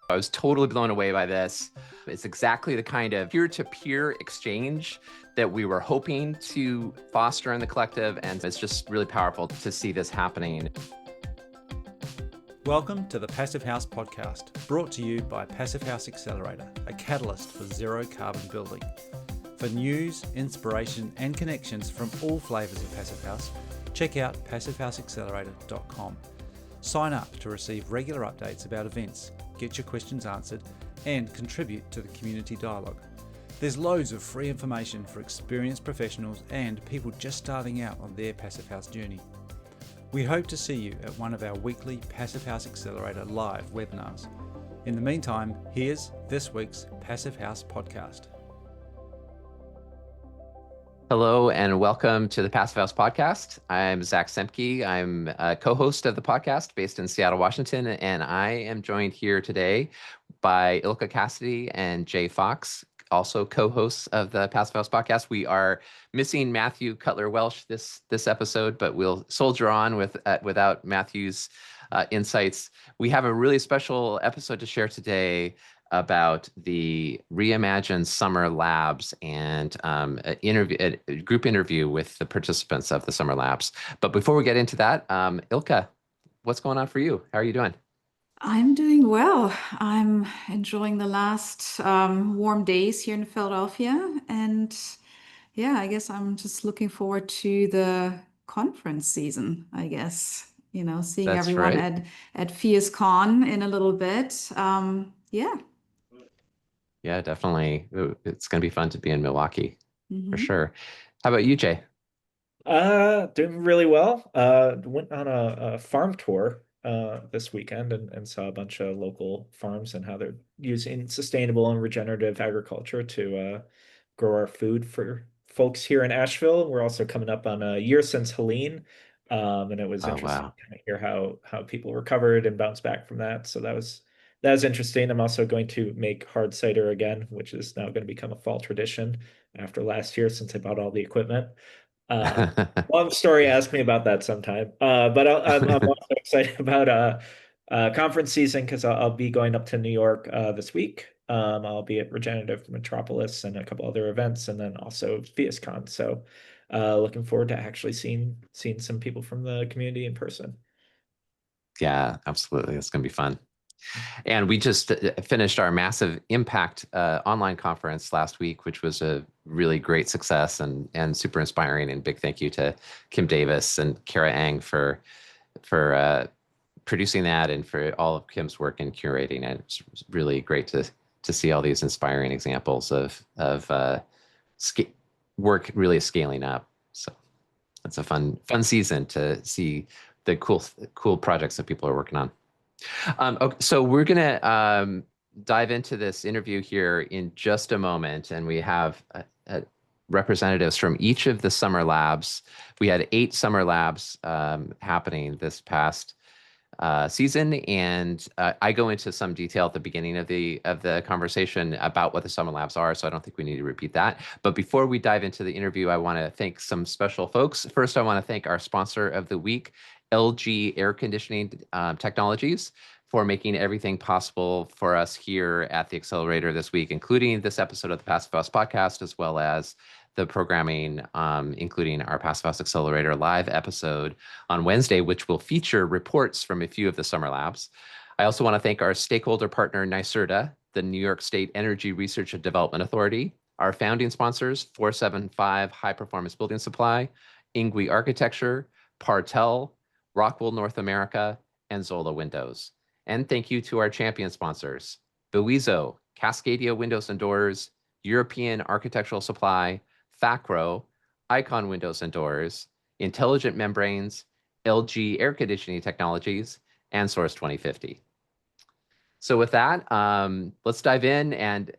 I was totally blown away by this. It's exactly the kind of peer-to-peer exchange that we were hoping to foster in the collective, and it's just really powerful to see this happening. Welcome to the Passive House podcast, brought to you by Passive House Accelerator, a catalyst for zero carbon building. For news, inspiration, and connections from all flavours of Passive House, check out passivehouseaccelerator.com. Sign up to receive regular updates about events, get your questions answered, and contribute to the community dialogue. There's loads of free information for experienced professionals and people just starting out on their Passive House journey. We hope to see you at one of our weekly Passive House Accelerator live webinars. In the meantime, here's this week's Passive House podcast. Hello and welcome to the Passive House podcast. I'm Zach Semke. I'm a co-host of the podcast based in Seattle, Washington, and I am joined here today by Ilka Cassidy and Jay Fox, also co-hosts of the Passive House podcast. We are missing Matthew Cutler-Welsh this episode, but we'll soldier on without Matthew's insights. We have a really special episode to share today about the Reimagine Summer Labs and a group interview with the participants of the Summer Labs. But before we get into that, Ilka, what's going on for you? How are you doing? I'm doing well. I'm enjoying the last warm days here in Philadelphia. And yeah, I guess I'm just looking forward to the conference season, I guess. Seeing That's everyone right. at FierceCon in a little bit. Yeah, definitely. It's going to be fun to be in Milwaukee for Mhm. sure. How about you, Jay? Doing really well. Went on a farm tour this weekend and saw a bunch of local farms and how they're using sustainable and regenerative agriculture to grow our food for folks here in Asheville. We're also coming up on a year since Helene, and it was Oh, interesting wow. to kind of hear how people recovered and bounced back from that. So that was interesting. I'm also going to make hard cider again, which is now going to become a fall tradition after last year since I bought all the equipment. Long story. Ask me about that sometime. But I'm also excited about conference season because I'll be going up to New York this week. I'll be at Regenerative Metropolis and a couple other events, and then also FierceCon. So, looking forward to actually seeing some people from the community in person. Yeah, absolutely. It's going to be fun. And we just finished our massive impact online conference last week, which was a really great success and super inspiring. And big thank you to Kim Davis and Kara Ang for producing that and for all of Kim's work in curating it. It's really great to see all these inspiring examples of work really scaling up. So it's a fun season to see the cool projects that people are working on. Okay, so we're going to dive into this interview here in just a moment, and we have representatives from each of the summer labs. We had 8 summer labs happening this past season, and I go into some detail at the beginning of the conversation about what the summer labs are, so I don't think we need to repeat that. But before we dive into the interview, I want to thank some special folks. First, I want to thank our sponsor of the week, LG Air Conditioning Technologies, for making everything possible for us here at the Accelerator this week, including this episode of the Passive House podcast, as well as the programming, including our Passive House Accelerator live episode on Wednesday, which will feature reports from a few of the summer labs. I also want to thank our stakeholder partner, NYSERDA, the New York State Energy Research and Development Authority, our founding sponsors, 475 High Performance Building Supply, Ingui Architecture, Partel, Rockwell North America, and Zola Windows. And thank you to our champion sponsors, Buizo, Cascadia Windows and Doors, European Architectural Supply, Facro, Icon Windows and Doors, Intelligent Membranes, LG Air Conditioning Technologies, and Source 2050. So with that, let's dive in, and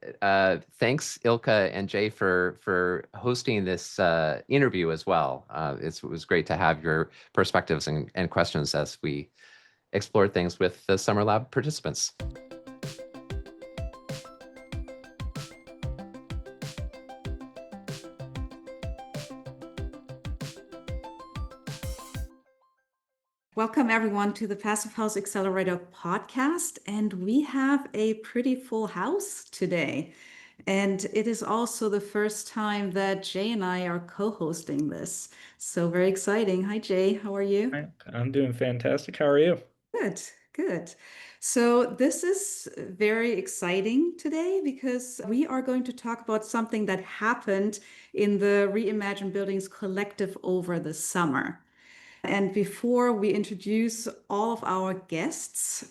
thanks Ilka and Jay for hosting this interview as well. It was great to have your perspectives and questions as we explore things with the Summer Lab participants. Welcome everyone to the Passive House Accelerator podcast. And we have a pretty full house today. And it is also the first time that Jay and I are co-hosting this. So very exciting. Hi, Jay. How are you? Hi, I'm doing fantastic. How are you? Good, good. So this is very exciting today because we are going to talk about something that happened in the Reimagine Buildings Collective over the summer. And before we introduce all of our guests,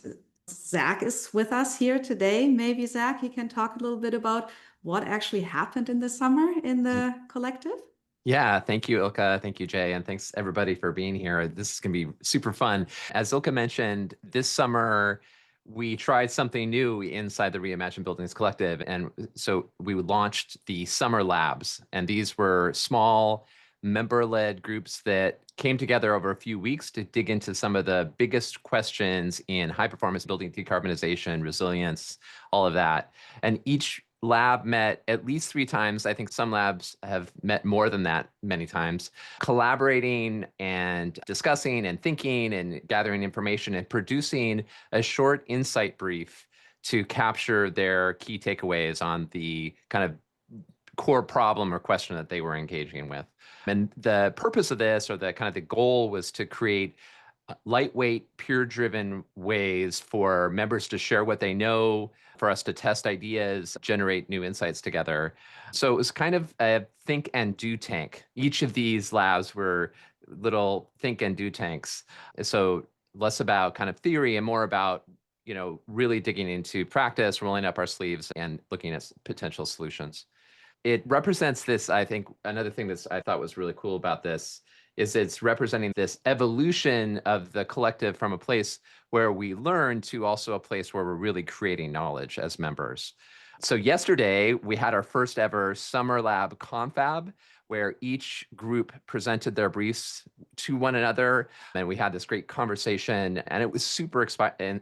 Zach is with us here today. Maybe Zach, you can talk a little bit about what actually happened in the summer in the collective. Yeah, thank you, Ilka. Thank you, Jay. And thanks everybody for being here. This is going to be super fun. As Ilka mentioned, this summer, we tried something new inside the Reimagine Buildings Collective. And so we launched the Summer Labs. And these were small member-led groups that came together over a few weeks to dig into some of the biggest questions in high-performance building decarbonization, resilience, all of that. And each lab met at least 3 times. I think some labs have met more than that many times, collaborating and discussing and thinking and gathering information and producing a short insight brief to capture their key takeaways on the kind of core problem or question that they were engaging with. And the purpose of this, or the kind of the goal, was to create lightweight, peer-driven ways for members to share what they know, for us to test ideas, generate new insights together. So it was kind of a think and do tank. Each of these labs were little think and do tanks. So less about kind of theory and more about, really digging into practice, rolling up our sleeves and looking at potential solutions. It represents this, I think, another thing that I thought was really cool about this is it's representing this evolution of the collective from a place where we learn to also a place where we're really creating knowledge as members. So yesterday, we had our first ever Summer Lab Confab, where each group presented their briefs to one another. And we had this great conversation, and it was super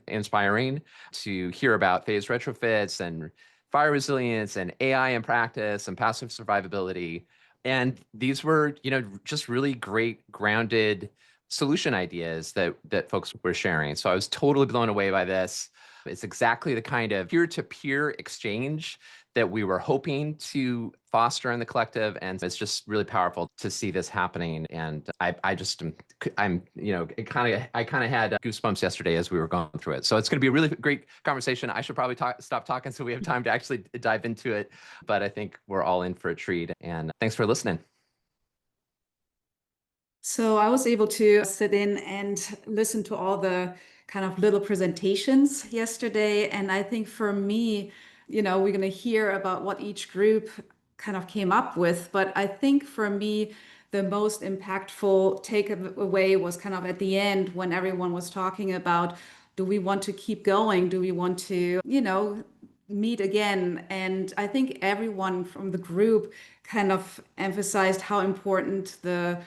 inspiring to hear about phased retrofits and fire resilience and AI in practice and passive survivability. And these were, just really great grounded solution ideas that folks were sharing. So I was totally blown away by this. It's exactly the kind of peer-to-peer exchange that we were hoping to foster in the collective. And it's just really powerful to see this happening. And I kind of had goosebumps yesterday as we were going through it. So it's going to be a really great conversation. I should probably stop talking so we have time to actually dive into it. But I think we're all in for a treat. And thanks for listening. So I was able to sit in and listen to all the kind of little presentations yesterday. And I think for me, we're going to hear about what each group kind of came up with. But I think for me, the most impactful takeaway was kind of at the end when everyone was talking about, do we want to keep going? Do we want to, meet again? And I think everyone from the group kind of emphasized how important the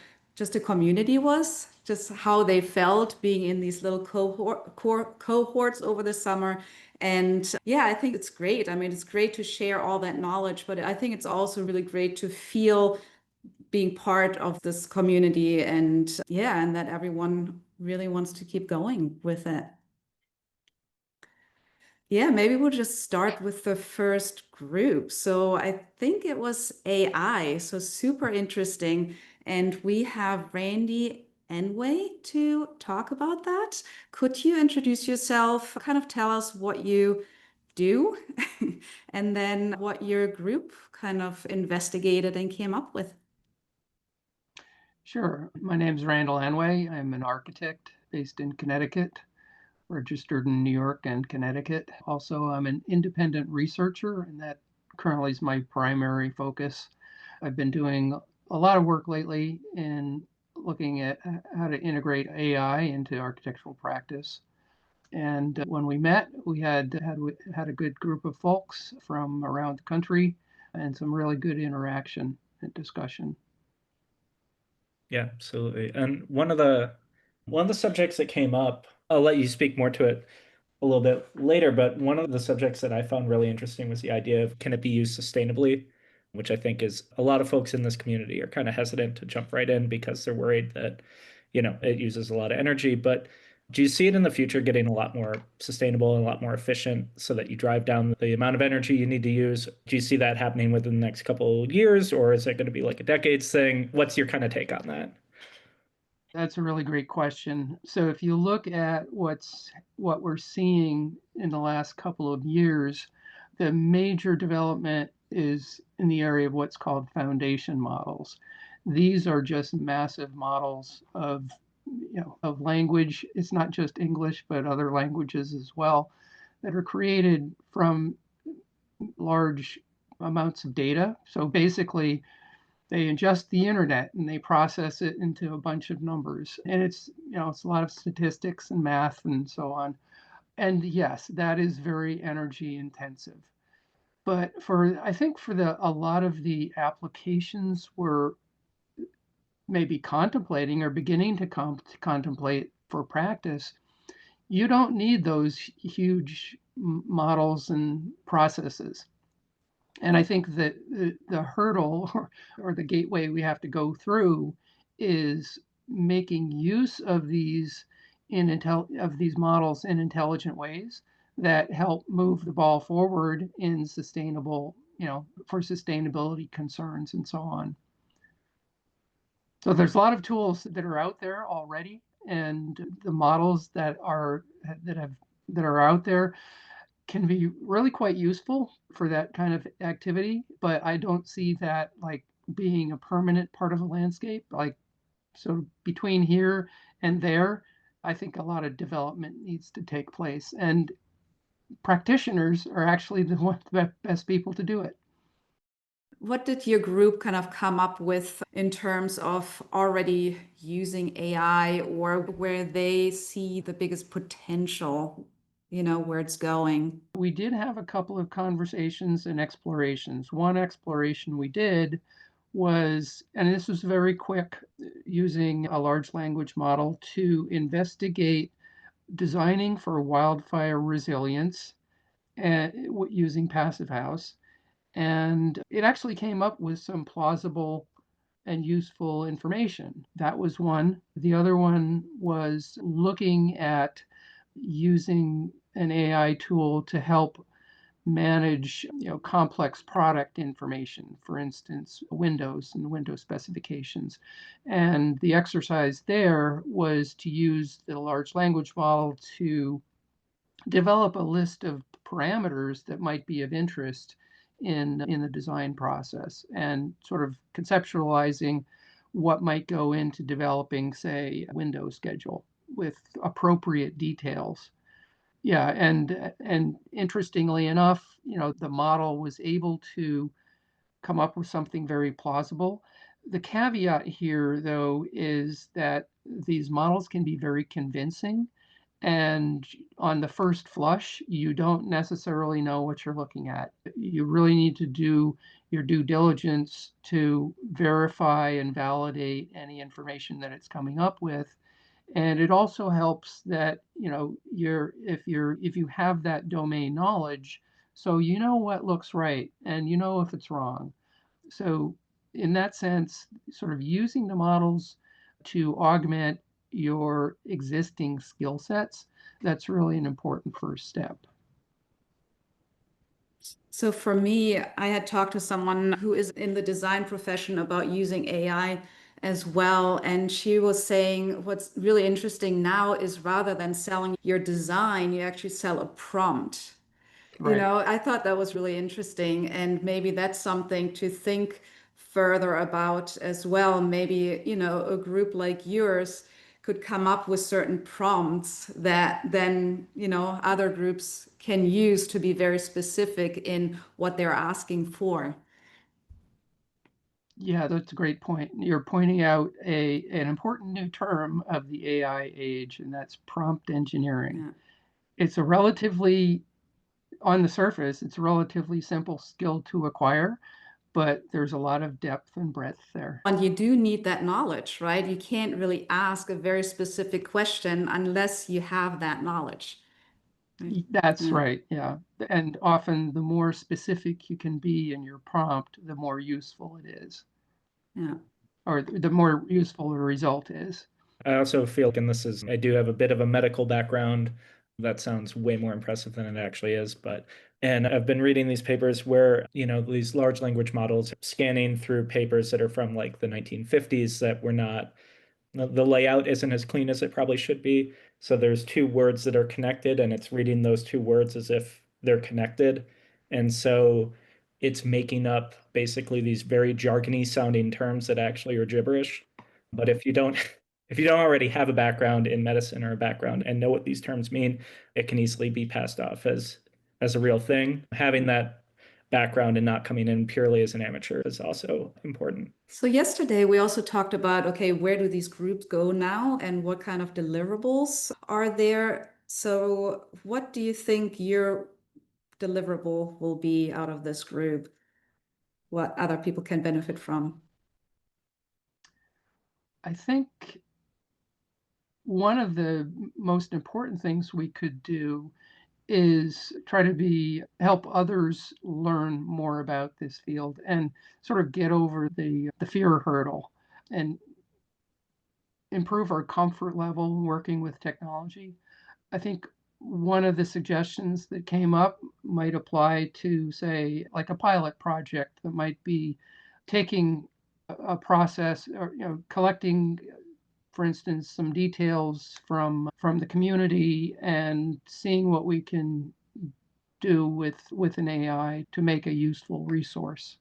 community was, just how they felt being in these little cohorts over the summer. And yeah, I think it's great. I mean, it's great to share all that knowledge, but I think it's also really great to feel being part of this community and that everyone really wants to keep going with it. Yeah, maybe we'll just start with the first group. So I think it was AI, so super interesting. And we have Randall Anway to talk about that. Could you introduce yourself, kind of tell us what you do, and then what your group kind of investigated and came up with? Sure. My name is Randall Anway. I'm an architect based in Connecticut, registered in New York and Connecticut. Also, I'm an independent researcher, and that currently is my primary focus. I've been doing a lot of work lately in looking at how to integrate AI into architectural practice. And when we met, we had a good group of folks from around the country and some really good interaction and discussion. Yeah, absolutely. And one of the subjects that came up, I'll let you speak more to it a little bit later, but one of the subjects that I found really interesting was the idea of, can it be used sustainably, which I think is a lot of folks in this community are kind of hesitant to jump right in because they're worried that, it uses a lot of energy, but do you see it in the future getting a lot more sustainable and a lot more efficient so that you drive down the amount of energy you need to use? Do you see that happening within the next couple of years, or is it going to be like a decades thing? What's your kind of take on that? That's a really great question. So if you look at what we're seeing in the last couple of years, the major development is in the area of what's called foundation models. These are just massive models of language. It's not just English, but other languages as well, that are created from large amounts of data. So basically, they ingest the internet and they process it into a bunch of numbers. And it's a lot of statistics and math and so on. And yes, that is very energy intensive. But I think for a lot of the applications we're maybe contemplating or beginning to contemplate for practice, you don't need those huge models and processes. And I think that the hurdle or the gateway we have to go through is making use of these models in intelligent ways that help move the ball forward in for sustainability concerns and so on. So there's a lot of tools that are out there already, and the models that are out there can be really quite useful for that kind of activity, but I don't see that like being a permanent part of a landscape. So between here and there, I think a lot of development needs to take place, and practitioners are actually the best people to do it. What did your group kind of come up with in terms of already using AI, or where they see the biggest potential, where it's going? We did have a couple of conversations and explorations. One exploration we did was, and this was very quick, using a large language model to investigate designing for wildfire resilience using Passive House. And it actually came up with some plausible and useful information. That was one. The other one was looking at using an AI tool to help manage complex product information, for instance, Windows and Windows specifications. And the exercise there was to use the large language model to develop a list of parameters that might be of interest in the design process, and sort of conceptualizing what might go into developing, say, a window schedule with appropriate details. Yeah, and interestingly enough, the model was able to come up with something very plausible. The caveat here, though, is that these models can be very convincing, and on the first flush, you don't necessarily know what you're looking at. You really need to do your due diligence to verify and validate any information that it's coming up with. And it also helps that if you have that domain knowledge, so you know what looks right and you know if it's wrong. So in that sense, sort of using the models to augment your existing skill sets, that's really an important first step. So for me, I had talked to someone who is in the design profession about using AI as well. And she was saying what's really interesting now is rather than selling your design, you actually sell a prompt. Right. I thought that was really interesting. And maybe that's something to think further about as well. Maybe, a group like yours could come up with certain prompts that then, other groups can use to be very specific in what they're asking for. Yeah, that's a great point. You're pointing out an important new term of the AI age, and that's prompt engineering. Yeah. It's on the surface, it's a relatively simple skill to acquire, but there's a lot of depth and breadth there. And you do need that knowledge, right? You can't really ask a very specific question unless you have that knowledge. That's right, yeah. And often the more specific you can be in your prompt, the more useful it is. Yeah. Or the more useful the result is. I also feel, and I do have a bit of a medical background. That sounds way more impressive than it actually is, and I've been reading these papers where, these large language models are scanning through papers that are from like the 1950s that were not, the layout isn't as clean as it probably should be. So there's two words that are connected and it's reading those two words as if they're connected. And so it's making up basically these very jargony sounding terms that actually are gibberish. But if you don't if you don't already have a background in medicine or a background and know what these terms mean, it can easily be passed off as a real thing. Having that background and not coming in purely as an amateur is also important. So yesterday we also talked about, okay, where do these groups go now and what kind of deliverables are there? So what do you think your deliverable will be out of this group? What other people can benefit from? I think one of the most important things we could do is try to help others learn more about this field and sort of get over the fear hurdle and improve our comfort level working with technology. I think one of the suggestions that came up might apply to, say, like a pilot project that might be taking a process or collecting, for instance, some details from the community and seeing what we can do with an AI to make a useful resource.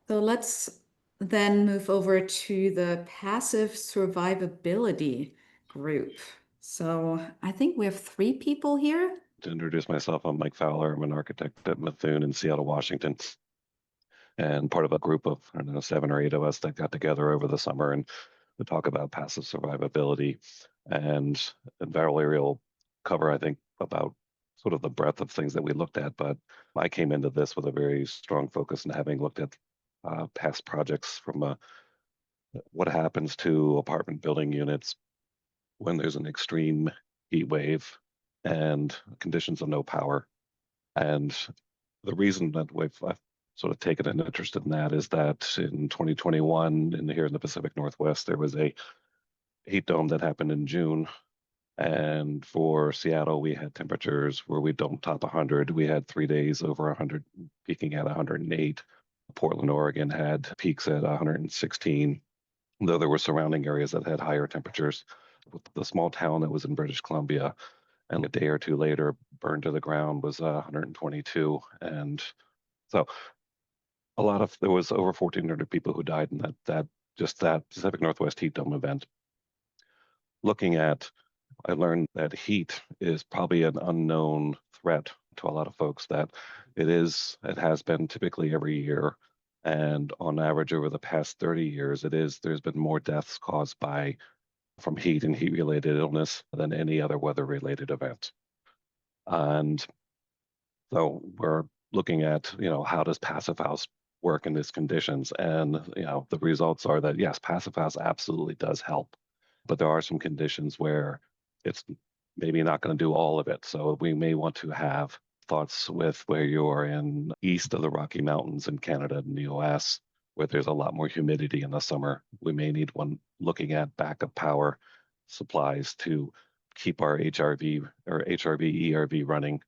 So let's then move over to the passive survivability group. So I think we have 3 people here. To introduce myself, I'm Mike Fowler. I'm an architect at Methuen in Seattle, Washington, and part of a group of, I don't know, 7 or 8 of us that got together over the summer and to talk about passive survivability. And Valerie will cover, I think, about sort of the breadth of things that we looked at. But I came into this with a very strong focus and having looked at past projects from what happens to apartment building units when there's an extreme heat wave and conditions of no power. And the reason that I've sort of taken an interest in that is that in 2021, here in the Pacific Northwest, there was a heat dome that happened in June. And for Seattle, we had temperatures where we don't top 100. We had 3 days over 100, peaking at 108. Portland, Oregon had peaks at 116, though there were surrounding areas that had higher temperatures. The small town that was in British Columbia, and a day or two later, burned to the ground, was 122. And so there was over 1,400 people who died in that Pacific Northwest heat dome event. I learned that heat is probably an unknown threat to a lot of folks, that it has been typically every year. And on average, over the past 30 years, there's been more deaths caused from heat and heat-related illness than any other weather-related event. And so we're looking at, how does Passive House work in these conditions? And, the results are that, yes, Passive House absolutely does help, but there are some conditions where it's maybe not going to do all of it. So we may want to have thoughts with where you're in east of the Rocky Mountains in Canada and the US, where there's a lot more humidity in the summer. We may need one looking at backup power supplies to keep our HRV or HRV, ERV running,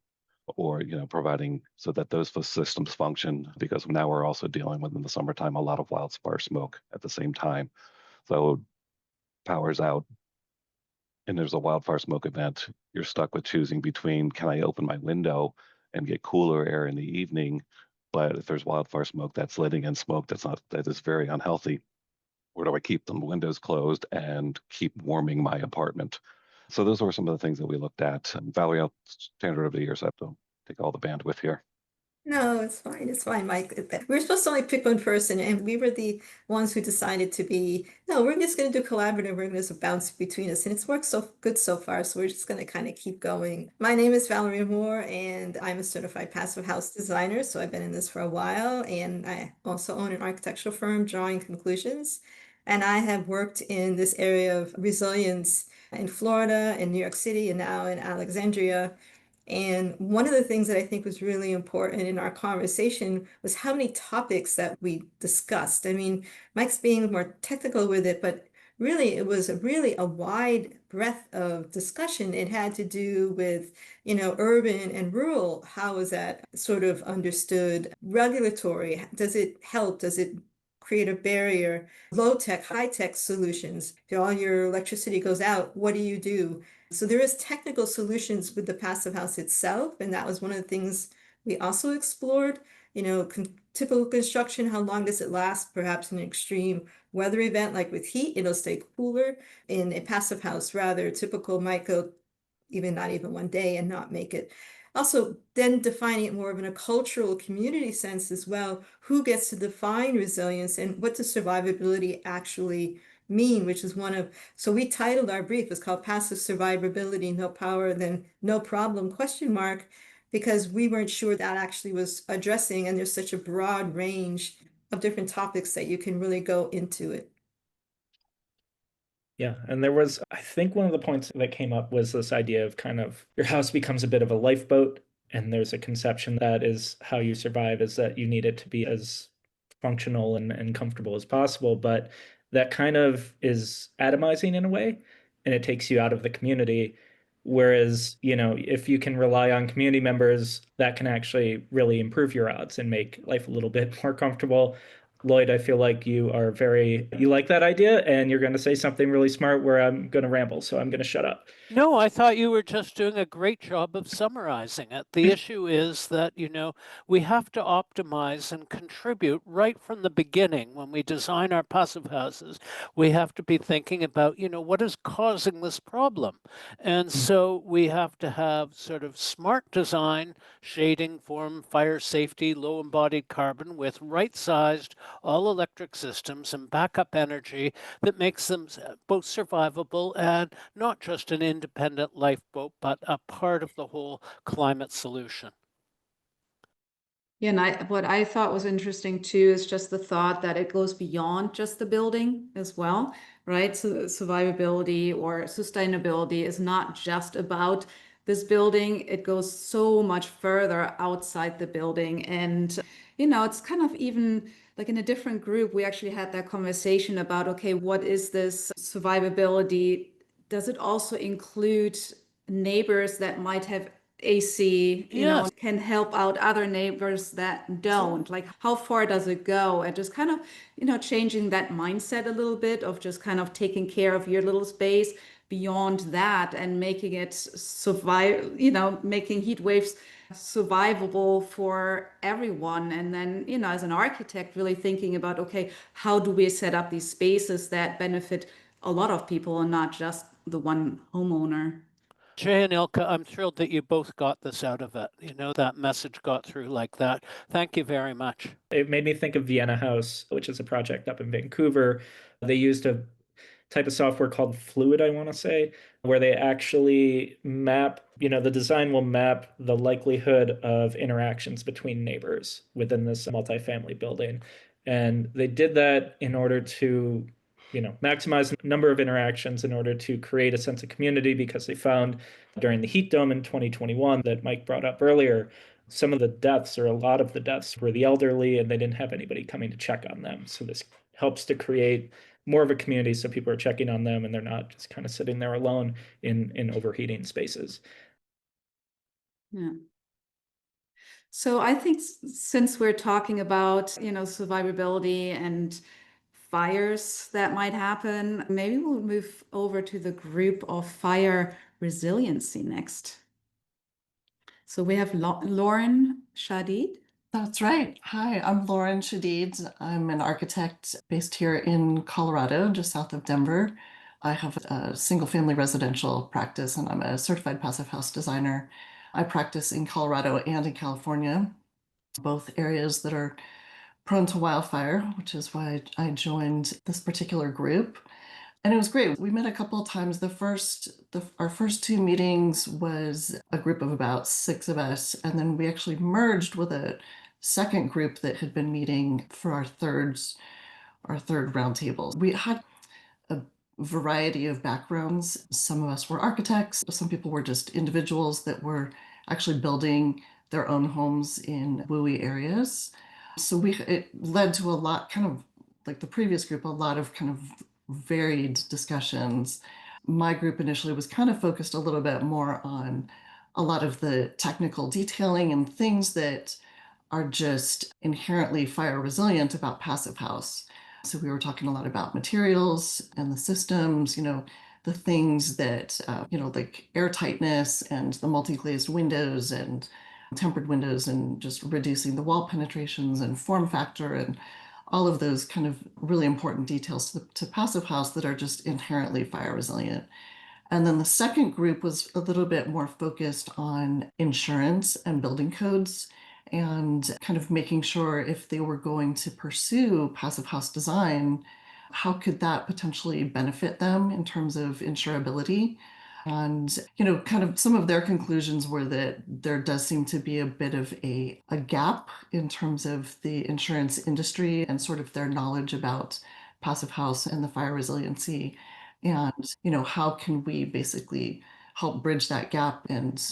or providing so that those systems function, because now we're also dealing with, in the summertime, a lot of wildfire smoke at the same time. So power's out and there's a wildfire smoke event, you're stuck with choosing between, can I open my window and get cooler air in the evening? But if there's wildfire smoke that's letting in smoke that is very unhealthy, where do I keep the windows closed and keep warming my apartment? So those were some of the things that we looked at. Valerie, I'll stand it over to you, so I have to take all the bandwidth here. No, it's fine. It's fine, Mike. We were supposed to only pick one person, and we were the ones who decided no, we're just going to do collaborative. We're going to just bounce between us. And it's worked so good so far. So we're just going to kind of keep going. My name is Valerie Amor, and I'm a certified passive house designer. So I've been in this for a while. And I also own an architectural firm, Drawing Conclusions. And I have worked in this area of resilience in Florida, in New York City, and now in Alexandria. And one of the things that I think was really important in our conversation was how many topics that we discussed. I mean, Mike's being more technical with it, but really, it was really a wide breadth of discussion. It had to do with, urban and rural. How is that sort of understood? Regulatory, does it help? Does it create a barrier? Low tech, high tech solutions. If all your electricity goes out, what do you do? So there is technical solutions with the passive house itself, and that was one of the things we also explored. Typical construction, how long does it last? Perhaps an extreme weather event like with heat, it'll stay cooler. In a passive house, rather typical might go not even one day and not make it. Also, then defining it more of in a cultural community sense as well. Who gets to define resilience and what does survivability actually mean? Which is so we titled our brief, it's called Passive Survivability, No Power, then No Problem, ? Because we weren't sure that actually was addressing, and there's such a broad range of different topics that you can really go into it. Yeah, and I think one of the points that came up was this idea of kind of your house becomes a bit of a lifeboat, and there's a conception that is how you survive is that you need it to be as functional and comfortable as possible, but that kind of is atomizing in a way, and it takes you out of the community. Whereas, if you can rely on community members, that can actually really improve your odds and make life a little bit more comfortable. Lloyd, I feel like you like that idea, and you're going to say something really smart where I'm going to ramble, so I'm going to shut up. No, I thought you were just doing a great job of summarizing it. The issue is that, we have to optimize and contribute right from the beginning. When we design our passive houses, we have to be thinking about, what is causing this problem? And so we have to have sort of smart design, shading, form, fire safety, low embodied carbon with right-sized all electric systems and backup energy that makes them both survivable and not just an independent lifeboat, but a part of the whole climate solution. Yeah, and what I thought was interesting too is just the thought that it goes beyond just the building as well, right? So survivability or sustainability is not just about this building. It goes so much further outside the building. And, it's kind of even like in a different group, we actually had that conversation about, okay, what is this survivability? Does it also include neighbors that might have AC, Yes. can help out other neighbors that don't? Like, how far does it go? And just kind of, changing that mindset a little bit of just kind of taking care of your little space beyond that and making it survive, making heat waves survivable for everyone. And then, as an architect, really thinking about, okay, how do we set up these spaces that benefit a lot of people and not just the one homeowner? Jay and Ilka, I'm thrilled that you both got this out of it. That message got through like that. Thank you very much. It made me think of Vienna House, which is a project up in Vancouver. They used a type of software called Fluid, I want to say, where they actually map, the design will map the likelihood of interactions between neighbors within this multifamily building. And they did that in order to, maximize the number of interactions in order to create a sense of community, because they found during the heat dome in 2021 that Mike brought up earlier, some of the deaths, or a lot of the deaths, were the elderly, and they didn't have anybody coming to check on them. So this helps to create more of a community, so people are checking on them and they're not just kind of sitting there alone in overheating spaces. Yeah. So I think since we're talking about, survivability and fires that might happen, maybe we'll move over to the group of fire resiliency next. So we have Lauren Shadid. That's right. Hi, I'm Lauren Shadid. I'm an architect based here in Colorado, just south of Denver. I have a single family residential practice, and I'm a certified passive house designer. I practice in Colorado and in California, both areas that are prone to wildfire, which is why I joined this particular group. And it was great. We met a couple of times. Our first two meetings was a group of about 6 of us, and then we actually merged with a second group that had been meeting for our third roundtable. We had a variety of backgrounds. Some of us were architects. Some people were just individuals that were actually building their own homes in WUI areas. So it led to a lot, kind of like the previous group, a lot of kind of varied discussions. My group initially was kind of focused a little bit more on a lot of the technical detailing and things that are just inherently fire resilient about Passive House. So we were talking a lot about materials and the systems, the things that, like air tightness and the multi-glazed windows and tempered windows and just reducing the wall penetrations and form factor and all of those kind of really important details to Passive House that are just inherently fire resilient. And then the second group was a little bit more focused on insurance and building codes and kind of making sure if they were going to pursue Passive House design, how could that potentially benefit them in terms of insurability? And, kind of some of their conclusions were that there does seem to be a bit of a gap in terms of the insurance industry and sort of their knowledge about Passive House and the fire resiliency. And, how can we basically help bridge that gap and,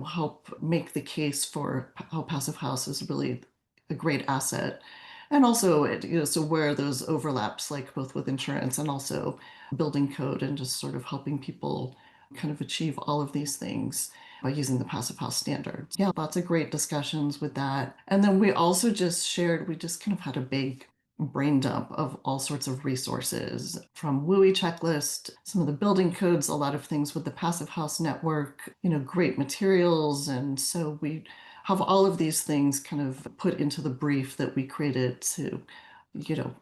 help make the case for how Passive House is really a great asset. And also, so where are those overlaps, like both with insurance and also building code and just sort of helping people kind of achieve all of these things by using the Passive House standards. Yeah, lots of great discussions with that. And then we also just kind of had a big brain dump of all sorts of resources from WUI checklist, some of the building codes, a lot of things with the Passive House network, great materials. And so we have all of these things kind of put into the brief that we created to,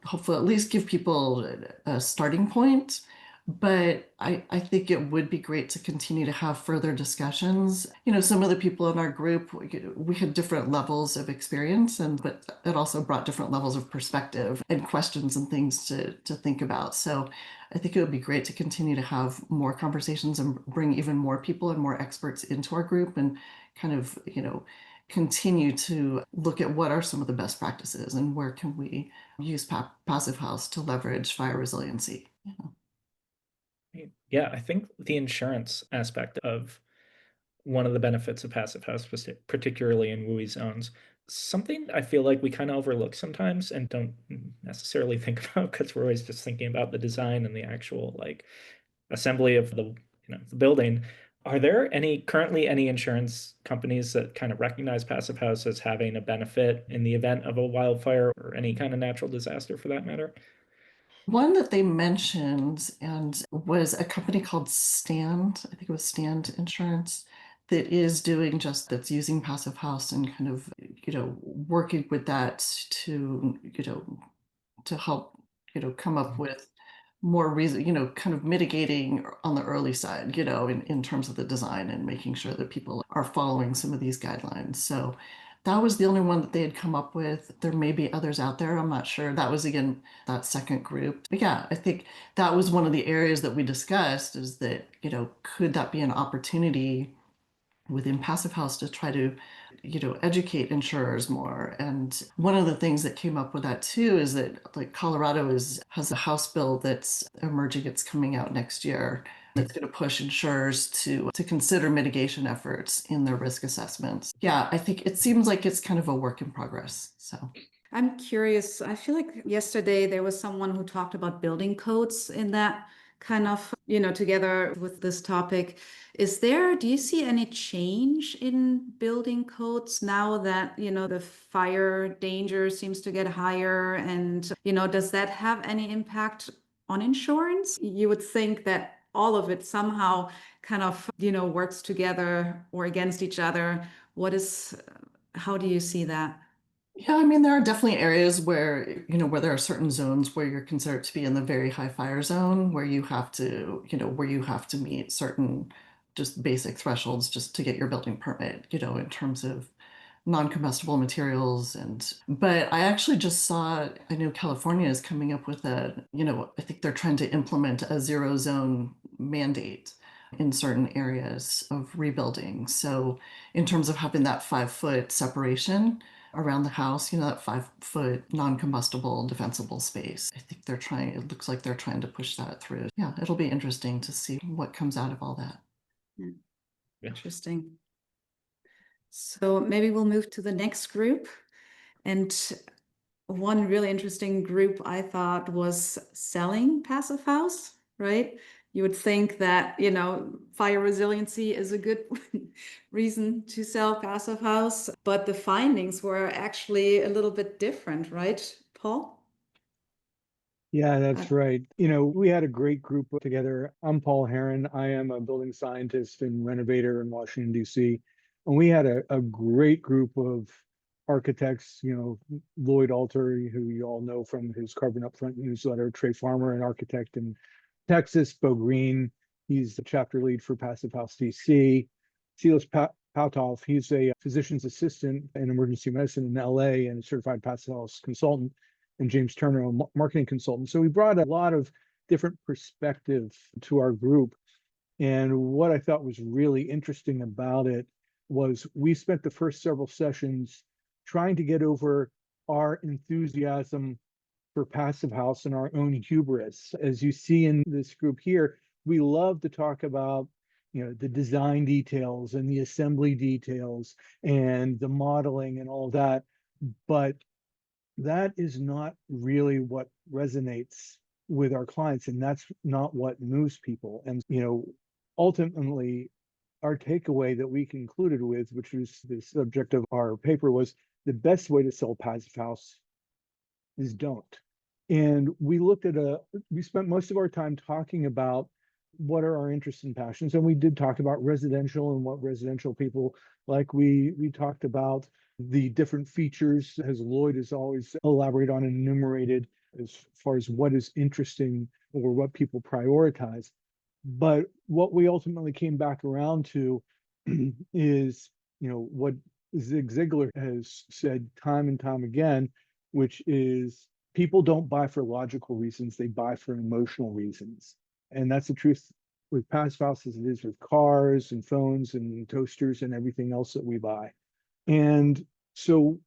hopefully at least give people a starting point. But I think it would be great to continue to have further discussions. Some of the people in our group, we had different levels of experience, but it also brought different levels of perspective and questions and things to think about. So I think it would be great to continue to have more conversations and bring even more people and more experts into our group and kind of, continue to look at what are some of the best practices and where can we use Passive House to leverage fire resiliency. Yeah, I think the insurance aspect of one of the benefits of Passive House, particularly in WUI zones, something I feel like we kind of overlook sometimes and don't necessarily think about because we're always just thinking about the design and the actual like assembly of the building. Are there currently any insurance companies that kind of recognize Passive House as having a benefit in the event of a wildfire or any kind of natural disaster for that matter? One that they mentioned and was a company called Stand, I think it was Stand Insurance, that is doing that's using Passive House and kind of, working with that to, to help, come up with more reason, kind of mitigating on the early side, in terms of the design and making sure that people are following some of these guidelines. So that was the only one that they had come up with. There may be others out there. I'm not sure. That was, again, that second group. But yeah, I think that was one of the areas that we discussed is that, could that be an opportunity within Passive House to try to, educate insurers more. And one of the things that came up with that too is that like Colorado has a House bill that's emerging, it's coming out next year, that's going to push insurers to consider mitigation efforts in their risk assessments. Yeah, I think it seems like it's kind of a work in progress. So I'm curious. I feel like yesterday there was someone who talked about building codes in that kind of, together with this topic. Do you see any change in building codes now that, the fire danger seems to get higher? And, does that have any impact on insurance? You would think that all of it somehow kind of, works together or against each other. How do you see that? Yeah, I mean, there are definitely areas where, where there are certain zones where you're considered to be in the very high fire zone, where you have to, meet certain just basic thresholds just to get your building permit, in terms of non-combustible materials. But I actually just saw, I know California is coming up with I think they're trying to implement a zero zone mandate in certain areas of rebuilding. So in terms of having that 5-foot separation around the house, that 5-foot non-combustible defensible space. I think it looks like they're trying to push that through. Yeah, it'll be interesting to see what comes out of all that. Yeah. Interesting. So maybe we'll move to the next group. And one really interesting group I thought was selling passive house, right? You would think that, fire resiliency is a good reason to sell passive house, but the findings were actually a little bit different, right, Paul? Yeah, that's right. We had a great group together. I'm Paul Heron. I am a building scientist and renovator in Washington, D.C. And we had a great group of architects, Lloyd Alter, who you all know from his Carbon Upfront newsletter, Trey Farmer, an architect in Texas, Bo Green, he's the chapter lead for Passive House DC. Silas Pautoff, he's a physician's assistant in emergency medicine in LA and a certified Passive House consultant, and James Turner, a marketing consultant. So we brought a lot of different perspective to our group. And what I thought was really interesting about it was we spent the first several sessions trying to get over our enthusiasm for Passive House and our own hubris. As you see in this group here, we love to talk about the design details and the assembly details and the modeling and all that. But that is not really what resonates with our clients, and that's not what moves people. And ultimately our takeaway that we concluded with, which was the subject of our paper, was the best way to sell passive house is don't. And we spent most of our time talking about what are our interests and passions, and we did talk about residential and what residential people like. We talked about the different features, as Lloyd has always elaborated on and enumerated, as far as what is interesting or what people prioritize. But what we ultimately came back around to is, what Zig Ziglar has said time and time again, which is people don't buy for logical reasons, they buy for emotional reasons. And that's the truth with passive house as it is with cars and phones and toasters and everything else that we buy. And so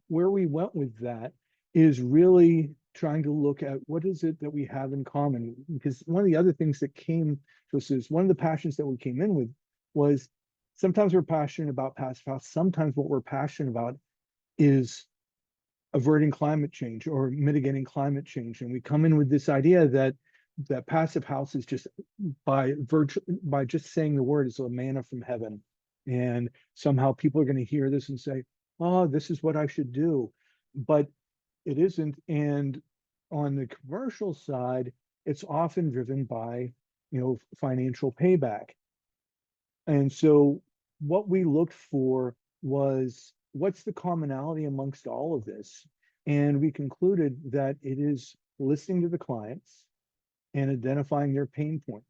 where we went with that is really trying to look at what is it that we have in common. Because one of the other things that came to us is one of the passions that we came in with was sometimes we're passionate about passive house. Sometimes what we're passionate about is averting climate change or mitigating climate change. And we come in with this idea that passive house is just by just saying the word is a manna from heaven. And somehow people are going to hear this and say, oh, this is what I should do. But it isn't. And on the commercial side, it's often driven by, financial payback. And so what we looked for was, what's the commonality amongst all of this? And we concluded that it is listening to the clients and identifying their pain point,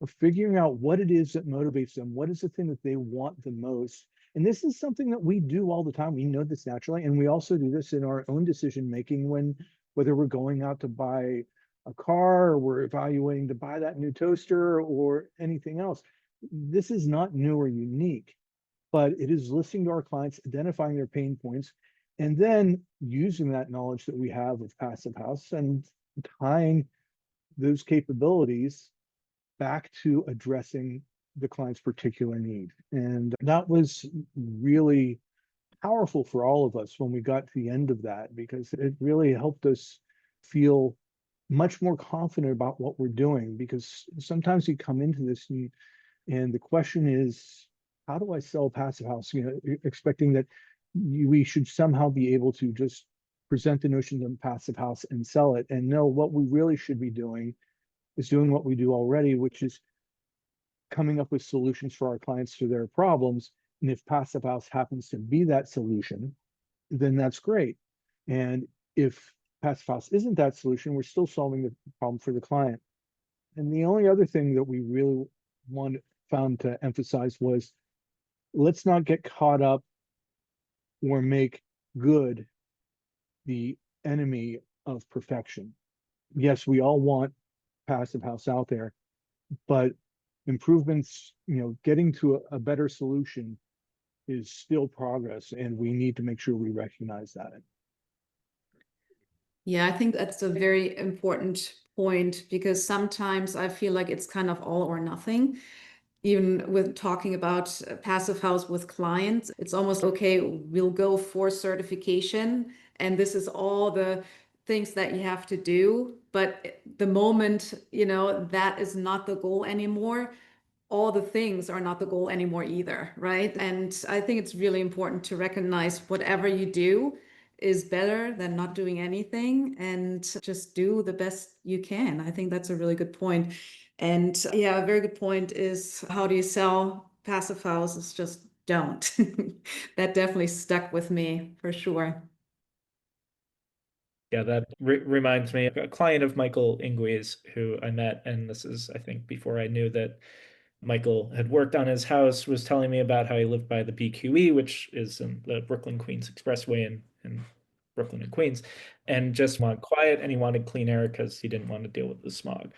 of figuring out what it is that motivates them, what is the thing that they want the most. And this is something that we do all the time. We know this naturally, and we also do this in our own decision making whether we're going out to buy a car or we're evaluating to buy that new toaster or anything else. This is not new or unique, but it is listening to our clients, identifying their pain points, and then using that knowledge that we have of passive house and tying those capabilities back to addressing the client's particular need. And that was really powerful for all of us when we got to the end of that, because it really helped us feel much more confident about what we're doing. Because sometimes you come into this and the question is, how do I sell passive house? Expecting that we should somehow be able to just present the notion of passive house and sell it. And no, what we really should be doing is doing what we do already, which is coming up with solutions for our clients to their problems. And if passive house happens to be that solution, then that's great. And if passive house isn't that solution, we're still solving the problem for the client. And the only other thing that we really found to emphasize was, let's not get caught up or make good the enemy of perfection. Yes, we all want passive house out there, but improvements, getting to a better solution is still progress, and we need to make sure we recognize that. Yeah, I think that's a very important point, because sometimes I feel like it's kind of all or nothing. even with talking about passive house with clients, it's almost okay, we'll go for certification, and this is all the things that you have to do. But the moment, that is not the goal anymore, all the things are not the goal anymore either, right? And I think it's really important to recognize whatever you do is better than not doing anything, and just do the best you can. I think that's a really good point. And yeah, a very good point is, how do you sell passive houses? Just don't. That definitely stuck with me for sure. Yeah, that reminds me of a client of Michael Ingwe's who I met, and this is, I think, before I knew that Michael had worked on his house, was telling me about how he lived by the BQE, which is in the Brooklyn Queens Expressway in Brooklyn and Queens, and just wanted quiet, and he wanted clean air because he didn't want to deal with the smog.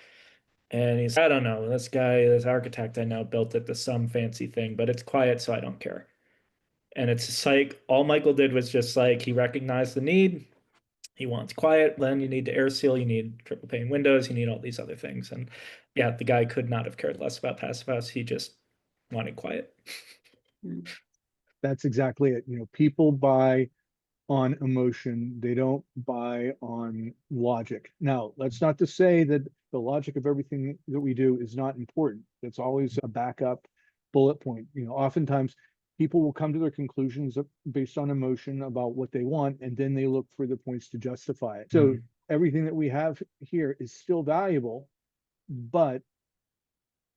And he's, I don't know, this guy, this architect I know built it to some fancy thing, but it's quiet, so I don't care. And it's just like, all Michael did was just like, he recognized the need. He wants quiet, then you need to air seal, you need triple pane windows, you need all these other things. And yeah, the guy could not have cared less about passive house. He just wanted quiet. That's exactly it. People buy on emotion. They don't buy on logic. Now, that's not to say that the logic of everything that we do is not important. It's always a backup bullet point. Oftentimes people will come to their conclusions based on emotion about what they want, and then they look for the points to justify it. So everything that we have here is still valuable, but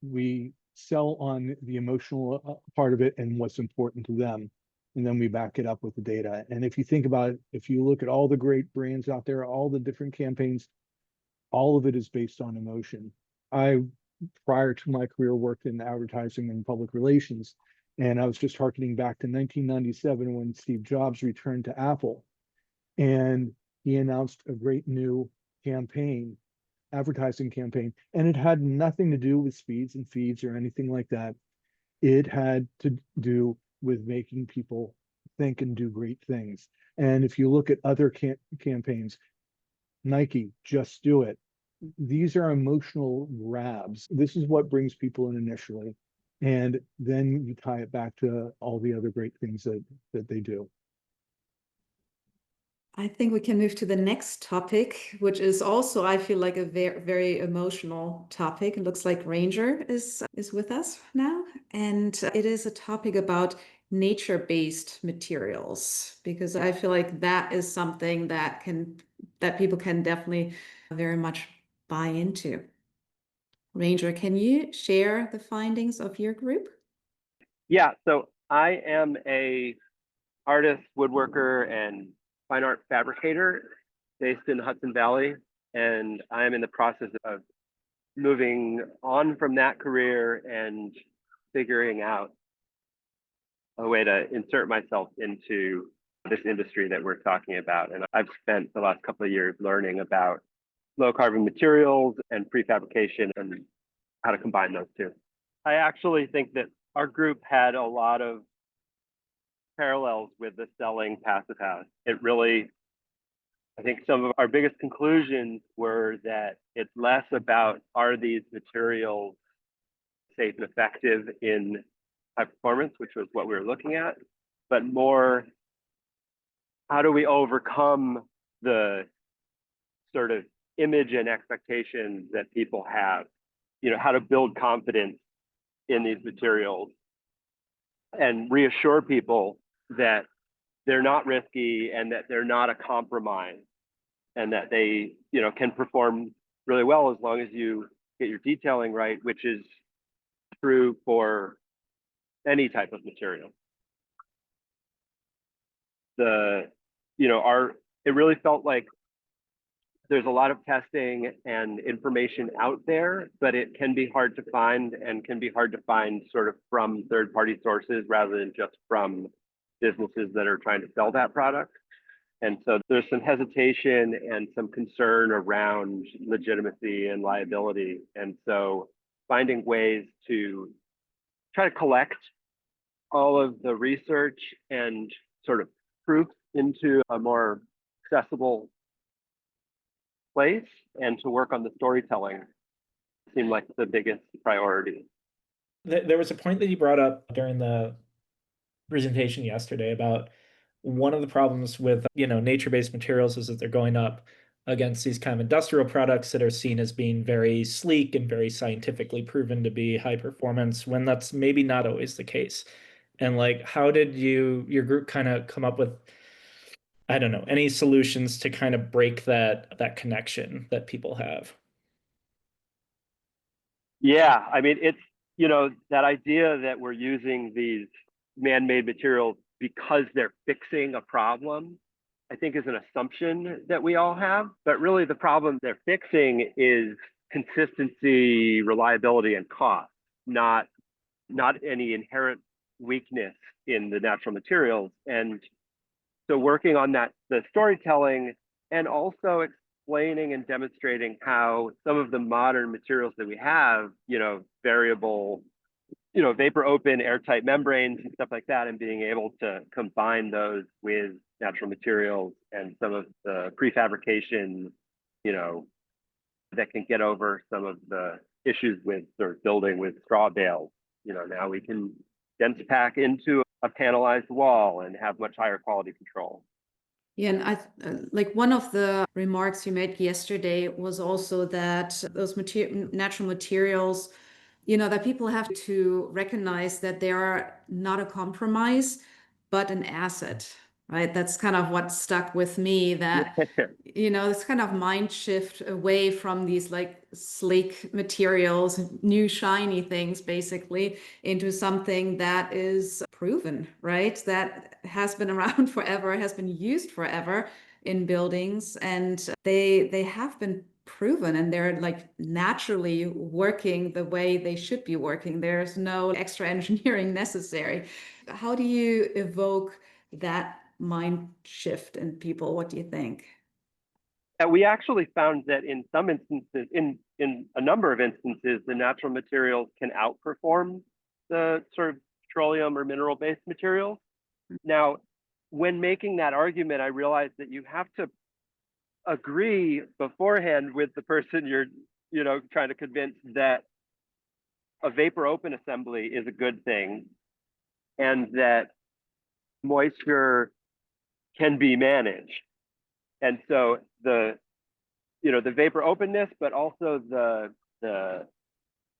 we sell on the emotional part of it and what's important to them. And then we back it up with the data. And if you think about it, if you look at all the great brands out there, all the different campaigns, all of it is based on emotion. I, prior to my career, worked in advertising and public relations. And I was just harkening back to 1997 when Steve Jobs returned to Apple. And he announced a great new campaign, advertising campaign. And it had nothing to do with speeds and feeds or anything like that. It had to do with making people think and do great things. And if you look at other campaigns, Nike, Just Do It, these are emotional grabs. This is what brings people in initially. And then you tie it back to all the other great things that they do. I think we can move to the next topic, which is also, I feel like, a very, very emotional topic. It looks like Rainger is with us now. And it is a topic about nature-based materials, because I feel like that is something that people can definitely very much buy into. Rainger, can you share the findings of your group? Yeah, so I am a artist, woodworker, and fine art fabricator based in Hudson Valley. And I am in the process of moving on from that career and figuring out a way to insert myself into this industry that we're talking about. And I've spent the last couple of years learning about low carbon materials and prefabrication and how to combine those two. I actually think that our group had a lot of parallels with the selling passive house. It really, I think some of our biggest conclusions were that it's less about, are these materials safe and effective in high performance, which was what we were looking at, but more, how do we overcome the sort of image and expectations that people have, how to build confidence in these materials and reassure people that they're not risky and that they're not a compromise and that they, can perform really well as long as you get your detailing right, which is true for any type of material. It really felt like there's a lot of testing and information out there, but it can be hard to find and can be hard to find sort of from third-party sources rather than just from businesses that are trying to sell that product. And so there's some hesitation and some concern around legitimacy and liability. And so finding ways to try to collect all of the research and sort of proof into a more accessible place and to work on the storytelling seemed like the biggest priority. There was a point that you brought up during the presentation yesterday about one of the problems with nature-based materials is that they're going up against these kind of industrial products that are seen as being very sleek and very scientifically proven to be high performance, when that's maybe not always the case. And like, how did your group kind of come up with, I don't know, any solutions to kind of break that connection that people have? Yeah, I mean, it's, that idea that we're using these man-made materials because they're fixing a problem, I think is an assumption that we all have. But really the problem they're fixing is consistency, reliability, and cost, not any inherent weakness in the natural materials. And so working on that, the storytelling, and also explaining and demonstrating how some of the modern materials that we have, variable, vapor open, airtight membranes and stuff like that, and being able to combine those with natural materials and some of the prefabrication, that can get over some of the issues with sort of building with straw bales. Now we can dense pack into a panelized wall and have much higher quality control. Yeah, and like one of the remarks you made yesterday was also that those natural materials, that people have to recognize that they are not a compromise, but an asset, right? That's kind of what stuck with me, that, this kind of mind shift away from these like sleek materials, new shiny things, basically, into something that is proven, right? That has been around forever, has been used forever in buildings, and they have been proven, and they're like naturally working the way they should be working. There's no extra engineering necessary. How do you evoke that mind shift in people? What do you think? We actually found that in some instances, in a number of instances, the natural materials can outperform the sort of petroleum or mineral-based materials. Now, when making that argument, I realized that you have to agree beforehand with the person you're, trying to convince that a vapor open assembly is a good thing, and that moisture can be managed. And so the vapor openness, but also the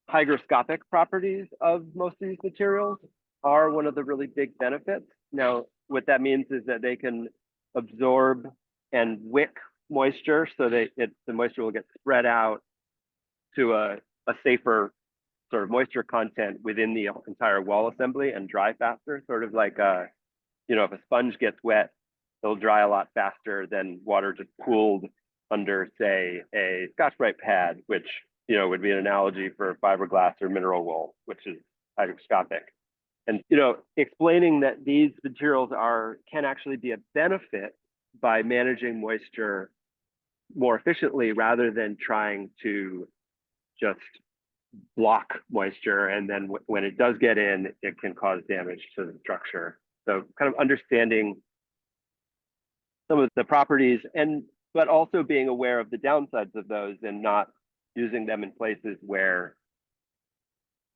hygroscopic properties of most of these materials are one of the really big benefits. Now, what that means is that they can absorb and wick moisture, so that the moisture will get spread out to a safer sort of moisture content within the entire wall assembly and dry faster. Sort of like if a sponge gets wet, it'll dry a lot faster than water just pooled under, say, a Scotch-Brite pad, which would be an analogy for fiberglass or mineral wool, which is hygroscopic. And explaining that these materials can actually be a benefit by managing moisture more efficiently, rather than trying to just block moisture, and then when it does get in, it can cause damage to the structure. So kind of understanding some of the properties, but also being aware of the downsides of those, and not using them in places where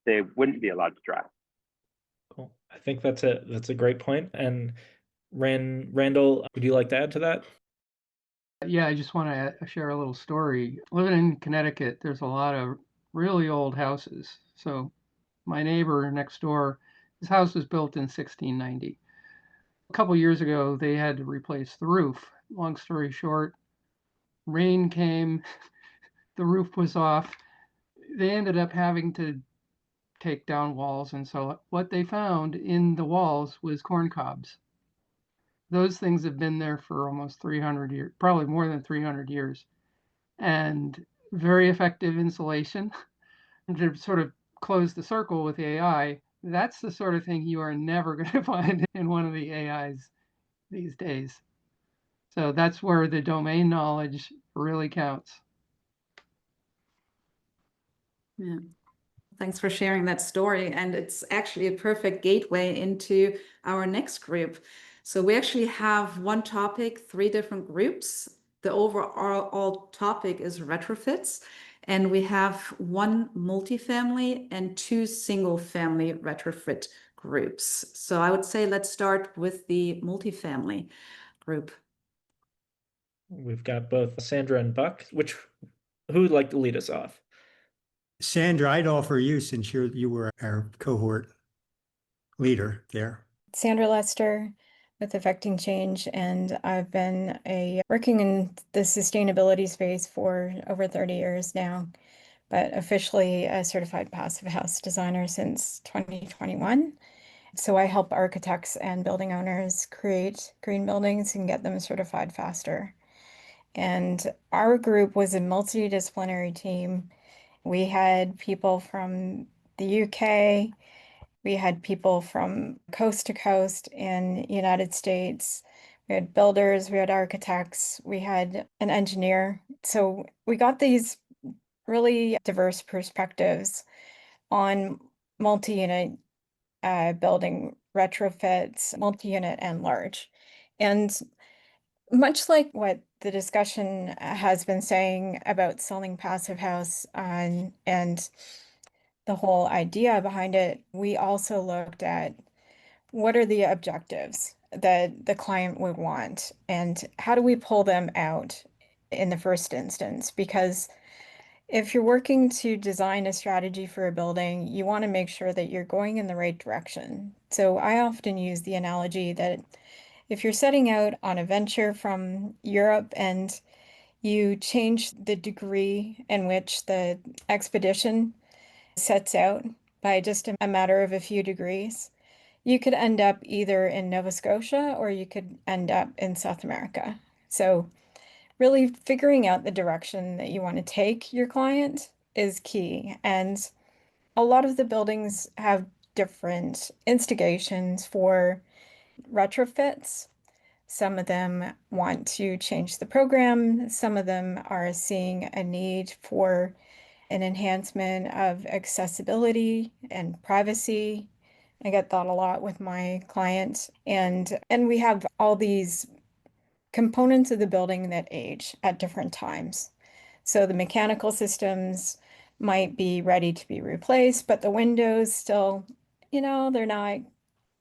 they wouldn't be allowed to dry. Cool. I think that's a great point. And Randall, would you like to add to that? Yeah, I just want to share a little story. Living in Connecticut, there's a lot of really old houses. So my neighbor next door, his house was built in 1690. A couple years ago, they had to replace the roof. Long story short, rain came, the roof was off. They ended up having to take down walls, and so what they found in the walls was corn cobs. Those things have been there for almost 300 years, probably more than 300 years, and very effective insulation. And to sort of close the circle with AI, that's the sort of thing you are never going to find in one of the AIs these days. So that's where the domain knowledge really counts. Yeah. Thanks for sharing that story. And it's actually a perfect gateway into our next group. So we actually have one topic, 3 different groups. The overall topic is retrofits. And we have one multifamily and two single-family retrofit groups. So I would say let's start with the multifamily group. We've got both Sandra and Buck. Who would like to lead us off? Sandra, I'd offer you, since you were our cohort leader there. Sandra Lester with Affecting Change, and I've been working in the sustainability space for over 30 years now, but officially a certified passive house designer since 2021. So I help architects and building owners create green buildings and get them certified faster. And our group was a multidisciplinary team. We had people from the UK, we had people from coast to coast in United States. We had builders, we had architects, we had an engineer. So we got these really diverse perspectives on multi-unit building retrofits, multi-unit and large. And much like what the discussion has been saying about selling passive house and the whole idea behind it, we also looked at what are the objectives that the client would want and how do we pull them out in the first instance? Because if you're working to design a strategy for a building, you want to make sure that you're going in the right direction. So I often use the analogy that if you're setting out on a venture from Europe and you change the degree in which the expedition sets out by just a matter of a few degrees, you could end up either in Nova Scotia or you could end up in South America. So really figuring out the direction that you want to take your client is key. And a lot of the buildings have different instigations for retrofits. Some of them want to change the program. Some of them are seeing a need for an enhancement of accessibility and privacy. I get that a lot with my clients. And we have all these components of the building that age at different times. So the mechanical systems might be ready to be replaced, but the windows still, they're not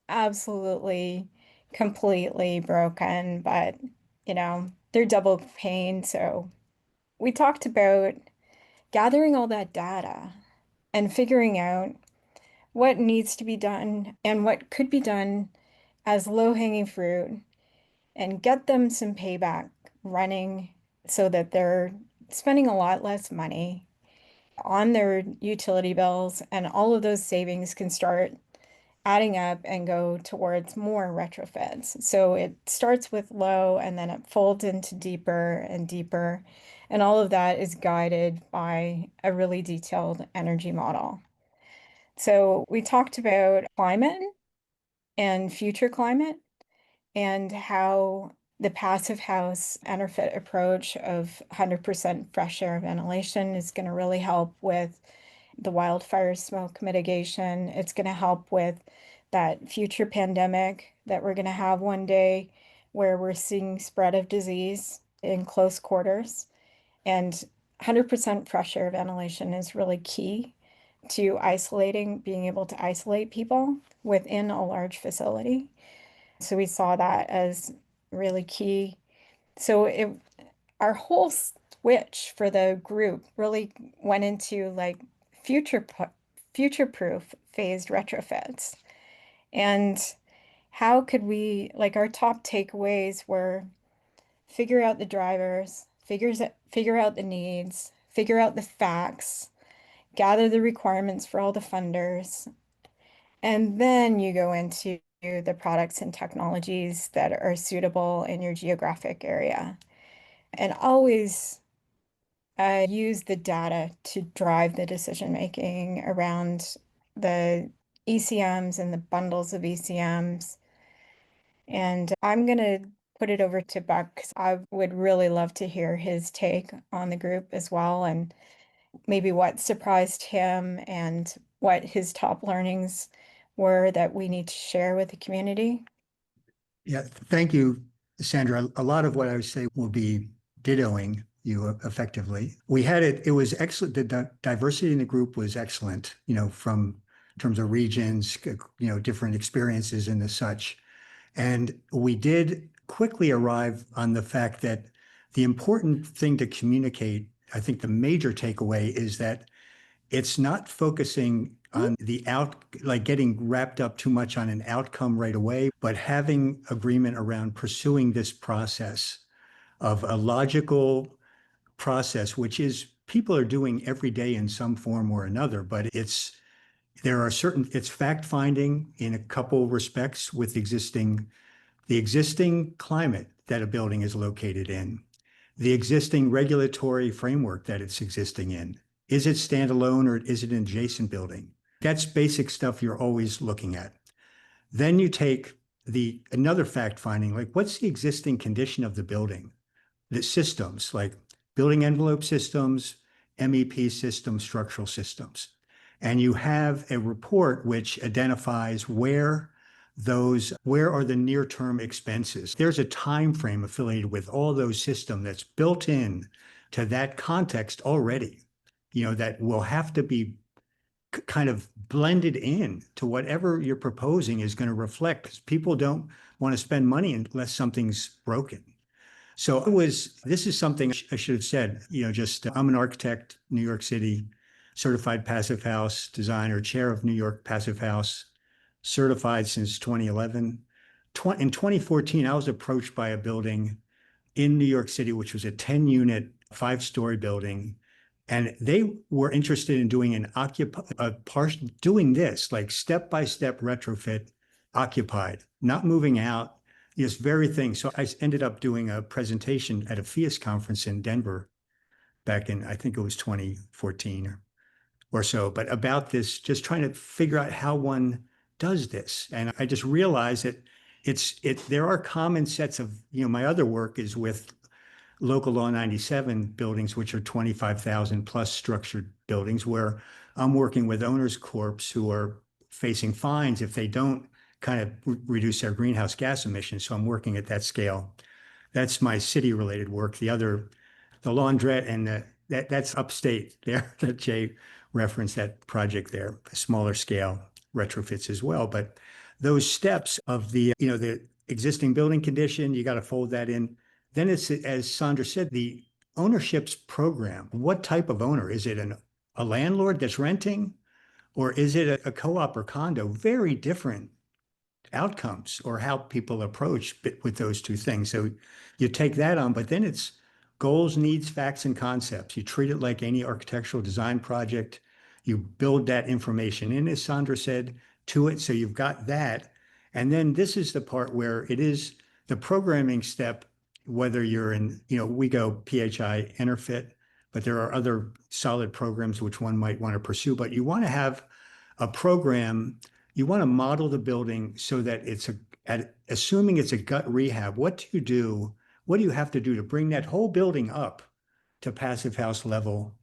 absolutely completely broken, but they're double pane. So we talked about gathering all that data and figuring out what needs to be done and what could be done as low-hanging fruit and get them some payback running so that they're spending a lot less money on their utility bills, and all of those savings can start adding up and go towards more retrofits. So it starts with low and then it folds into deeper and deeper. And all of that is guided by a really detailed energy model. So we talked about climate and future climate and how the passive house EnerFit approach of 100% fresh air ventilation is going to really help with the wildfire smoke mitigation. It's going to help with that future pandemic that we're going to have one day where we're seeing spread of disease in close quarters. And 100% fresh air ventilation is really key to being able to isolate people within a large facility. So we saw that as really key. So our whole switch for the group really went into like future-proof phased retrofits. And how could we, like our top takeaways were figure out the drivers, figure out the needs, figure out the facts, gather the requirements for all the funders, and then you go into the products and technologies that are suitable in your geographic area. And always use the data to drive the decision making around the ECMs and the bundles of ECMs. And I'm going to put it over to Buck because I would really love to hear his take on the group as well, and maybe what surprised him and what his top learnings were that we need to share with the community. Yeah, thank you, Sandra. A lot of what I would say will be dittoing you effectively. We had it was excellent. The diversity in the group was excellent, from in terms of regions, different experiences and the such. And we did quickly arrive on the fact that the important thing to communicate, I think the major takeaway is that it's not focusing on like getting wrapped up too much on an outcome right away, but having agreement around pursuing this process of a logical process, which is people are doing every day in some form or another, but it's fact finding in a couple respects with the existing climate that a building is located in, the existing regulatory framework that it's existing in. Is it standalone or is it an adjacent building? That's basic stuff you're always looking at. Then you take another fact finding, like what's the existing condition of the building? The systems, like building envelope systems, MEP systems, structural systems. And you have a report which identifies where are the near-term expenses. There's a time frame affiliated with all those systems that's built in to that context already, that will have to be kind of blended in to whatever you're proposing is going to reflect, because people don't want to spend money unless something's broken. So this is something I should have said, I'm an architect, New York City, certified passive house designer, chair of New York Passive House, certified since 2011. In 2014, I was approached by a building in New York City, which was a 10-unit, 5-story building. And they were interested in doing doing this, like step-by-step retrofit, occupied, not moving out, this very thing. So I ended up doing a presentation at a FIAS conference in Denver back in, I think it was 2014 or so, but about this, just trying to figure out how one does this. And I just realized that there are common sets of, my other work is with local law 97 buildings, which are 25,000 plus structured buildings, where I'm working with owners corps who are facing fines if they don't kind of reduce their greenhouse gas emissions. So I'm working at that scale. That's my city related work. The laundrette and that's upstate there that Jay referenced, that project there, a smaller scale retrofits as well. But those steps of the existing building condition, you got to fold that in. Then it's, as Sandra said, the ownership's program. What type of owner? Is it a landlord that's renting, or is it a co-op or condo? Very different outcomes or how people approach with those two things. So you take that on, but then it's goals, needs, facts, and concepts. You treat it like any architectural design project. You build that information in, as Sandra said, to it. So you've got that. And then this is the part where it is the programming step, whether you're in, we go PHI, Interfit, but there are other solid programs which one might want to pursue. But you want to have a program, you want to model the building so that assuming it's a gut rehab, what do you do? What do you have to do to bring that whole building up to passive house level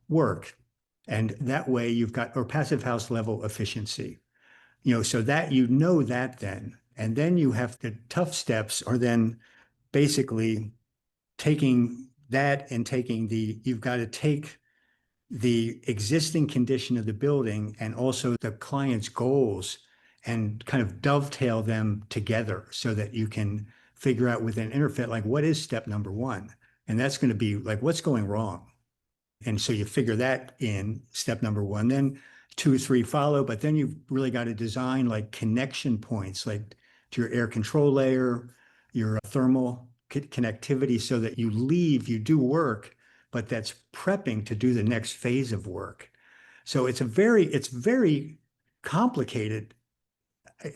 work? And that way you've got, or passive house level efficiency, so that that then. And then you have the tough steps are then basically taking that and you've got to take the existing condition of the building and also the client's goals and kind of dovetail them together so that you can figure out within Interfit, like what is step number one? And that's going to be like, what's going wrong? And so you figure that in step number one, then 2, 3 follow, but then you've really got to design like connection points, like to your air control layer, your thermal connectivity, so that you do work, but that's prepping to do the next phase of work. So it's very complicated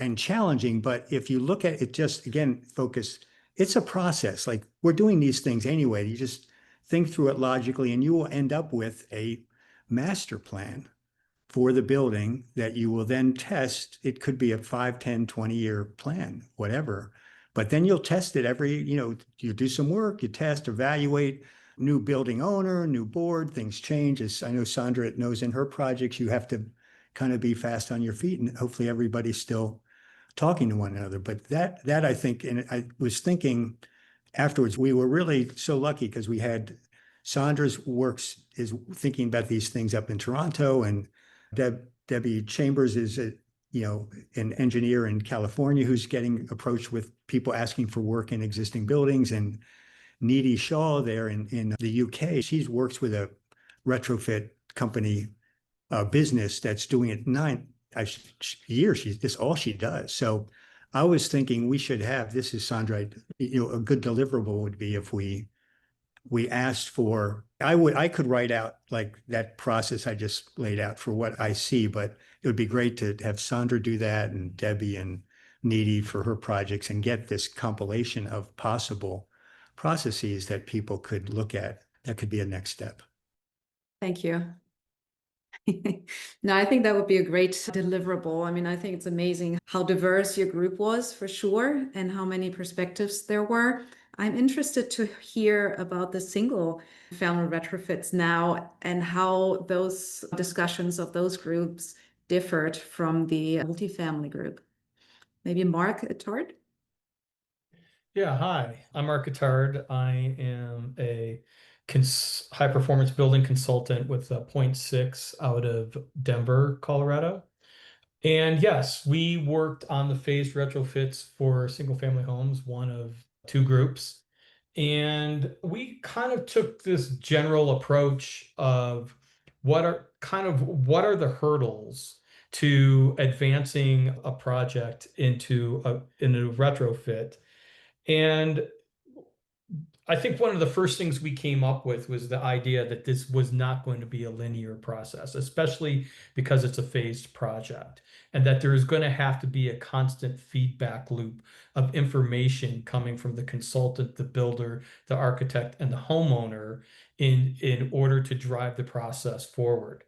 and challenging, but if you look at it, just again, focus, it's a process. Like we're doing these things anyway. You just think through it logically and you will end up with a master plan for the building that you will then test. It could be a 5, 10, 20-year plan, whatever. But then you'll test it you do some work, you test, evaluate, new building owner, new board, things change. As I know Sandra knows in her projects, you have to kind of be fast on your feet and hopefully everybody's still talking to one another. But that I think, and I was thinking afterwards, we were really so lucky because we had Sandra's works is thinking about these things up in Toronto, and Debbie Chambers is an engineer in California who's getting approached with people asking for work in existing buildings, and Needy Shaw there in the UK, she works with a retrofit company business that's doing it 9 years. This all she does. So I was thinking we should have, this is Sandra, a good deliverable would be if we asked for, I could write out like that process I just laid out for what I see, but it would be great to have Sandra do that, and Debbie and Needy for her projects, and get this compilation of possible processes that people could look at. That could be a next step. Thank you. No, I think that would be a great deliverable. I mean, I think it's amazing how diverse your group was, for sure, and how many perspectives there were. I'm interested to hear about the single family retrofits now, and how those discussions of those groups differed from the multifamily group. Maybe Mark Attard? Yeah, hi, I'm Mark Attard. I am a high performance building consultant with Point 6 out of Denver, Colorado. And yes, we worked on the phased retrofits for single family homes, one of two groups. And we kind of took this general approach of what are the hurdles to advancing a project into a retrofit. And I think one of the first things we came up with was the idea that this was not going to be a linear process, especially because it's a phased project, and that there is going to have to be a constant feedback loop of information coming from the consultant, the builder, the architect, and the homeowner in order to drive the process forward.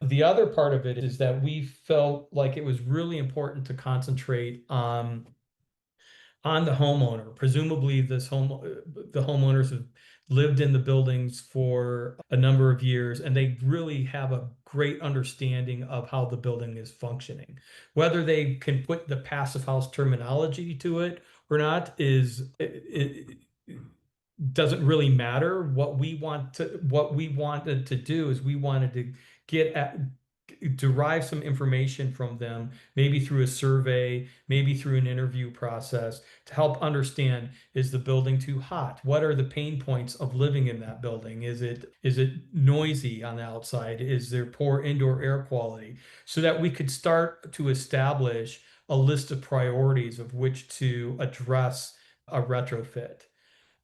The other part of it is that we felt like it was really important to concentrate on the homeowner. Presumably the homeowners have lived in the buildings for a number of years, and they really have a great understanding of how the building is functioning. Whether they can put the passive house terminology to it or not it doesn't really matter. What we wanted to do is we wanted to derive some information from them, maybe through a survey, maybe through an interview process, to help understand, is the building too hot? What are the pain points of living in that building? Is it noisy on the outside? Is there poor indoor air quality? So that we could start to establish a list of priorities of which to address a retrofit.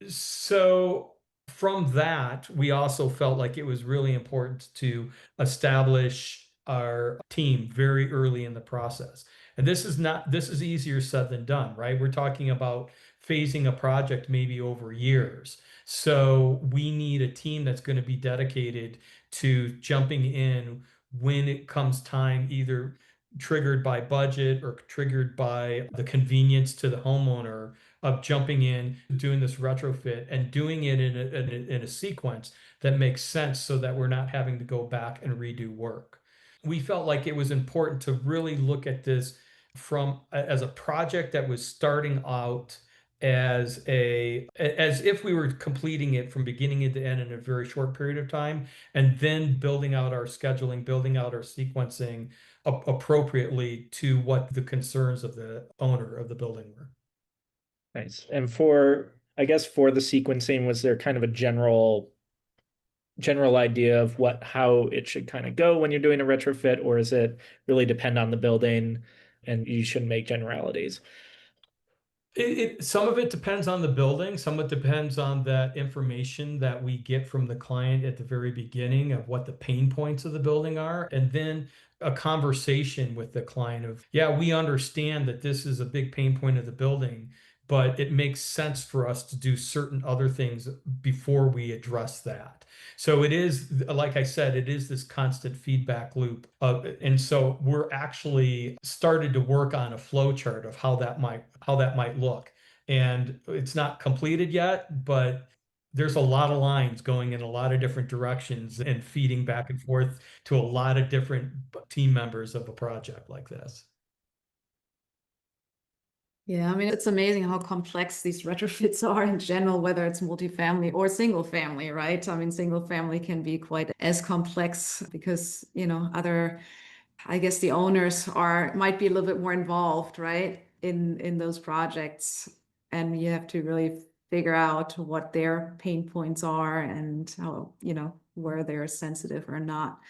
So from that, we also felt like it was really important to establish our team very early in the process. And this is easier said than done, right? We're talking about phasing a project maybe over years. So we need a team that's going to be dedicated to jumping in when it comes time, either triggered by budget or triggered by the convenience to the homeowner of jumping in, doing this retrofit, and doing it in a sequence that makes sense, so that we're not having to go back and redo work. We felt like it was important to really look at this as a project that was starting out as if we were completing it from beginning to end in a very short period of time, and then building out our scheduling, building out our sequencing appropriately to what the concerns of the owner of the building were. Nice. And I guess for the sequencing, was there kind of a general idea of how it should kind of go when you're doing a retrofit, or is it really depend on the building and you shouldn't make generalities? Some of it depends on the building. Some of it depends on that information that we get from the client at the very beginning of what the pain points of the building are. And then a conversation with the client of, yeah, we understand that this is a big pain point of the building, but it makes sense for us to do certain other things before we address that. So it is, like I said, it is this constant feedback loop. And so we're actually started to work on a flow chart of how that might look. And it's not completed yet, but there's a lot of lines going in a lot of different directions and feeding back and forth to a lot of different team members of a project like this. Yeah, I mean, it's amazing how complex these retrofits are in general, whether it's multifamily or single family, right? I mean, single family can be quite as complex because, I guess the owners might be a little bit more involved, right? In those projects. And you have to really figure out what their pain points are and how, where they're sensitive or not.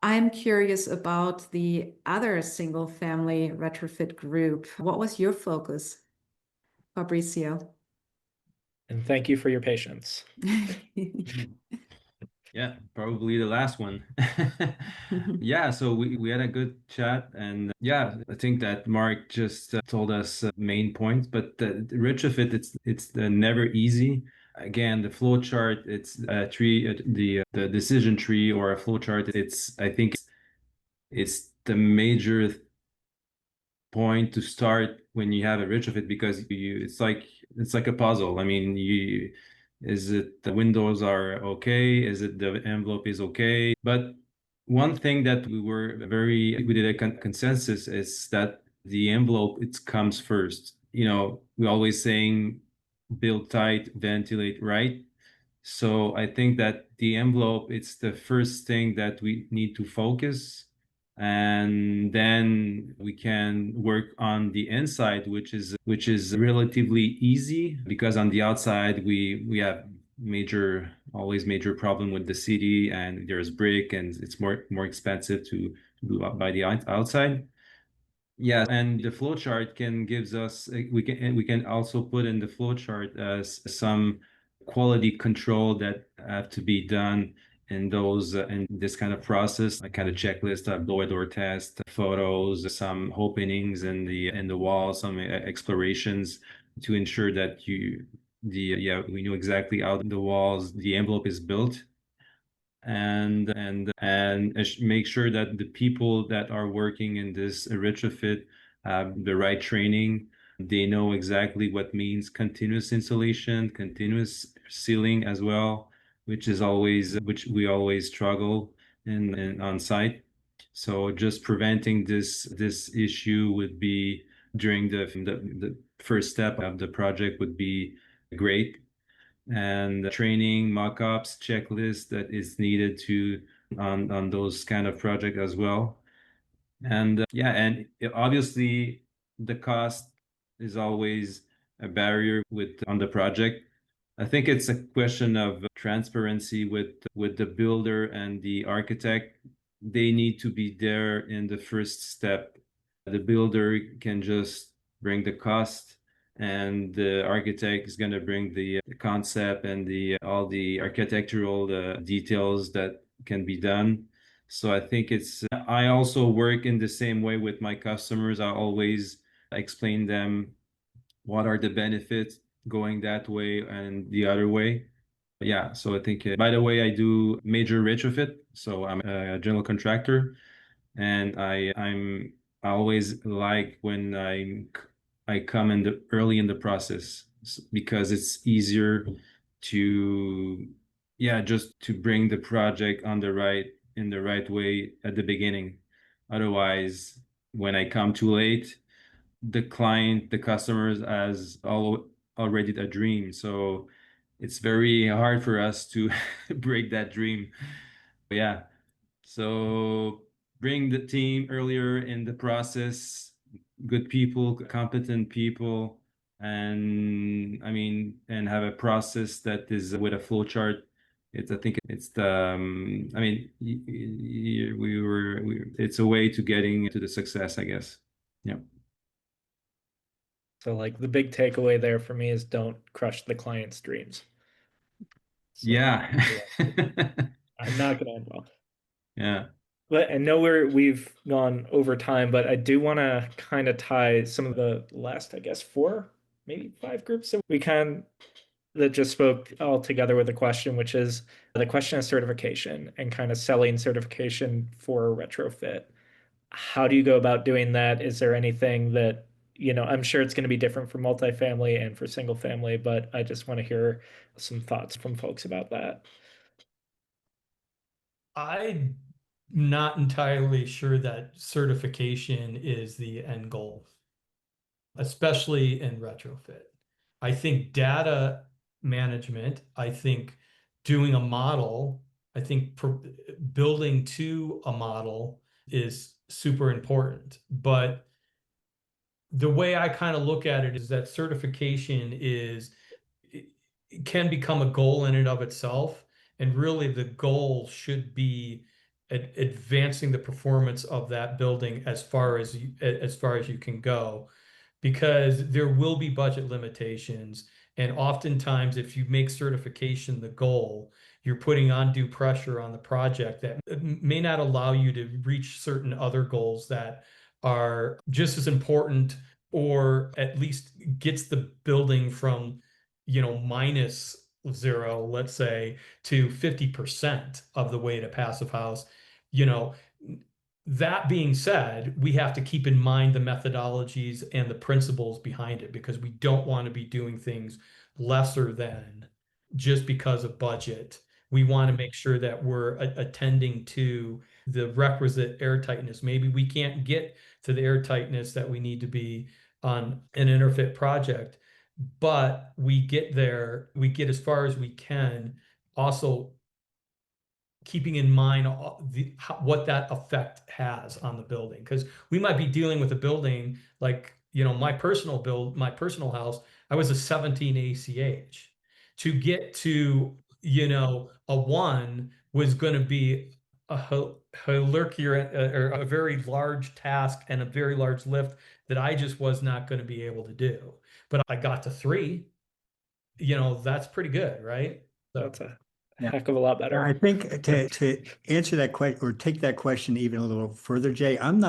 I'm curious about the other single family retrofit group. What was your focus, Fabrizio? And thank you for your patience. Yeah, probably the last one. Yeah, so we had a good chat, and yeah, I think that Mark just told us main points, but the retrofit, it's never easy. Again, the flow chart, it's a tree, the decision tree or a flow chart. I think it's the major point to start when you have a retrofit, because it's like a puzzle. I mean, is it the windows are okay? Is it the envelope is okay? But one thing that we did a consensus is that the envelope, it comes first. We always saying build tight, ventilate right. So I think that the envelope, it's the first thing that we need to focus, and then we can work on the inside, which is relatively easy, because on the outside we have always major problem with the city, and there's brick, and it's more expensive to do by the outside. Yeah, and the flow chart gives us, we can also put in the flow chart some quality control that have to be done in this kind of process, like kind of checklist, blower door test, photos, some openings in the wall, some explorations to ensure that we know exactly how the envelope is built, and make sure that the people that are working in this retrofit have the right training. They know exactly what means continuous insulation, continuous sealing as well, which we always struggle in on site. So just preventing this issue would be during the first step of the project would be great, and training, mock-ups, checklist that is needed on those kind of project as well. And obviously the cost is always a barrier on the project. I think it's a question of transparency with the builder and the architect. They need to be there in the first step. The builder can just bring the cost, and the architect is going to bring the concept and all the architectural details that can be done. So I think I also work in the same way with my customers. I always explain them what are the benefits going that way and the other way. Yeah, so I think, by the way, I do major retrofit. So I'm a general contractor, and I always like when I come early in the process, because it's easier to, yeah, just to bring the project in the right way at the beginning. Otherwise, when I come too late, the customers has already a dream. So it's very hard for us to break that dream. Yeah. So bring the team earlier in the process, good people, competent people, and and have a process that is with a flow chart. I think it's the, it's a way to getting to the success, I guess. Yeah. So like the big takeaway there for me is don't crush the client's dreams. So, yeah. I'm not going to end well. Yeah. But I know we've gone over time, but I do want to kind of tie some of the last, I guess, 4, maybe 5 groups that just spoke all together with a question, which is the question of certification and kind of selling certification for a retrofit. How do you go about doing that? Is there anything that, I'm sure it's going to be different for multifamily and for single family, but I just want to hear some thoughts from folks about that. I'm not entirely sure that certification is the end goal. especially in retrofit. I think data management, I think doing a model, I think building to a model is super important. But the way I kind of look at it is that certification it can become a goal in and of itself. And really the goal should be advancing the performance of that building as far as you can go, because there will be budget limitations. And oftentimes, if you make certification the goal, you're putting undue pressure on the project that may not allow you to reach certain other goals that are just as important, or at least gets the building from, -0, let's say, to 50% of the way to passive house. That being said, we have to keep in mind the methodologies and the principles behind it, because we don't want to be doing things lesser than just because of budget. We want to make sure that we're attending to the requisite airtightness. Maybe we can't get to the airtightness that we need to be on an interfit project, but we get there, we get as far as we can, also keeping in mind what that effect has on the building. Because we might be dealing with a building like, my personal house, I was a 17 ACH. To get to, a 1 was going to be a herculean or a very large task and a very large lift that I just was not going to be able to do. But I got to 3, that's pretty good, right? So That's a heck of a lot better. I think to answer that question, or take that question even a little further, Jay, I'm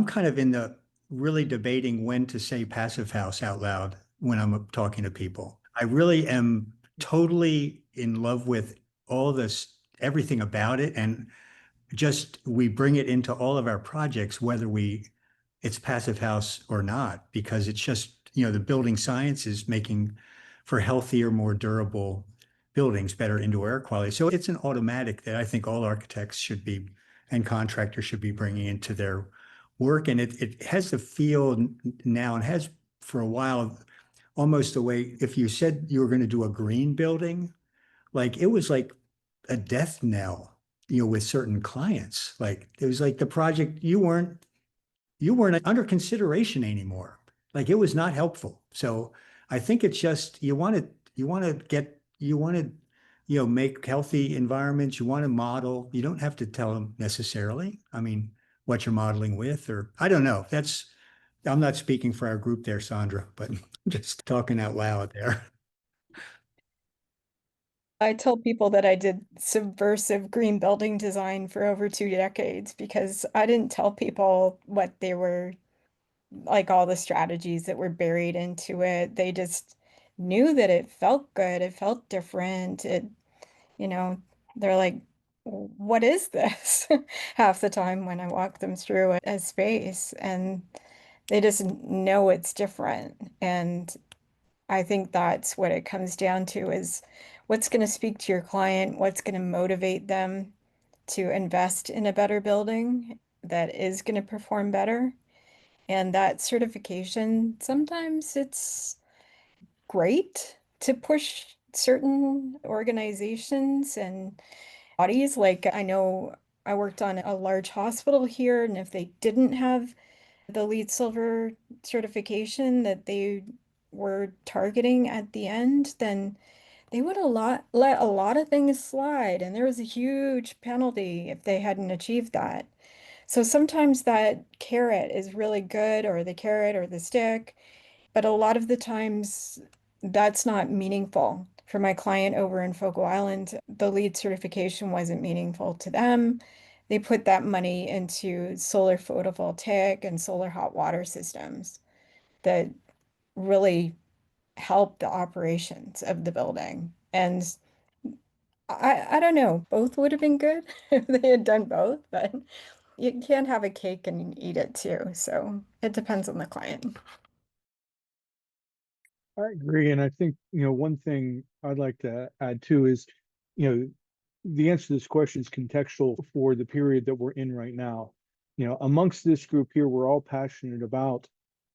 kind of in the really debating when to say passive house out loud when I'm talking to people. I really am totally in love with all this, everything about it. And just, we bring it into all of our projects, whether it's passive house or not, because it's just, the building science is making for healthier, more durable buildings, better indoor air quality. So it's an automatic that I think all architects should be, and contractors should be bringing into their work. And it has the feel now, and has for a while, almost the way, if you said you were going to do a green building, like it was like a death knell, with certain clients. Like it was like the project, you weren't under consideration anymore. Like it was not helpful. So I think it's just, you want to make healthy environments. You want to model. You don't have to tell them necessarily, what you're modeling with, or I don't know. I'm not speaking for our group there, Sandra, but just talking out loud there. I tell people that I did subversive green building design for over 2 decades, because I didn't tell people what they were, like all the strategies that were buried into it. They just knew that it felt good, it felt different. They're like, what is this? Half the time when I walk them through a space, and they just know it's different. And I think that's what it comes down to, is what's going to speak to your client, what's going to motivate them to invest in a better building that is going to perform better. And that certification, sometimes it's great to push certain organizations and bodies. Like I know I worked on a large hospital here, and if they didn't have the LEED Silver certification that they were targeting at the end, then they would let a lot of things slide, and there was a huge penalty if they hadn't achieved that. So sometimes that carrot is really good, or the carrot or the stick, but a lot of the times that's not meaningful. For my client over in Fogo Island, the LEED certification wasn't meaningful to them. They put that money into solar photovoltaic and solar hot water systems that really help the operations of the building. And I don't know, both would have been good if they had done both, but you can't have a cake and eat it too. So it depends on the client. I agree. And I think, one thing I'd like to add too is, the answer to this question is contextual for the period that we're in right now. Amongst this group here, we're all passionate about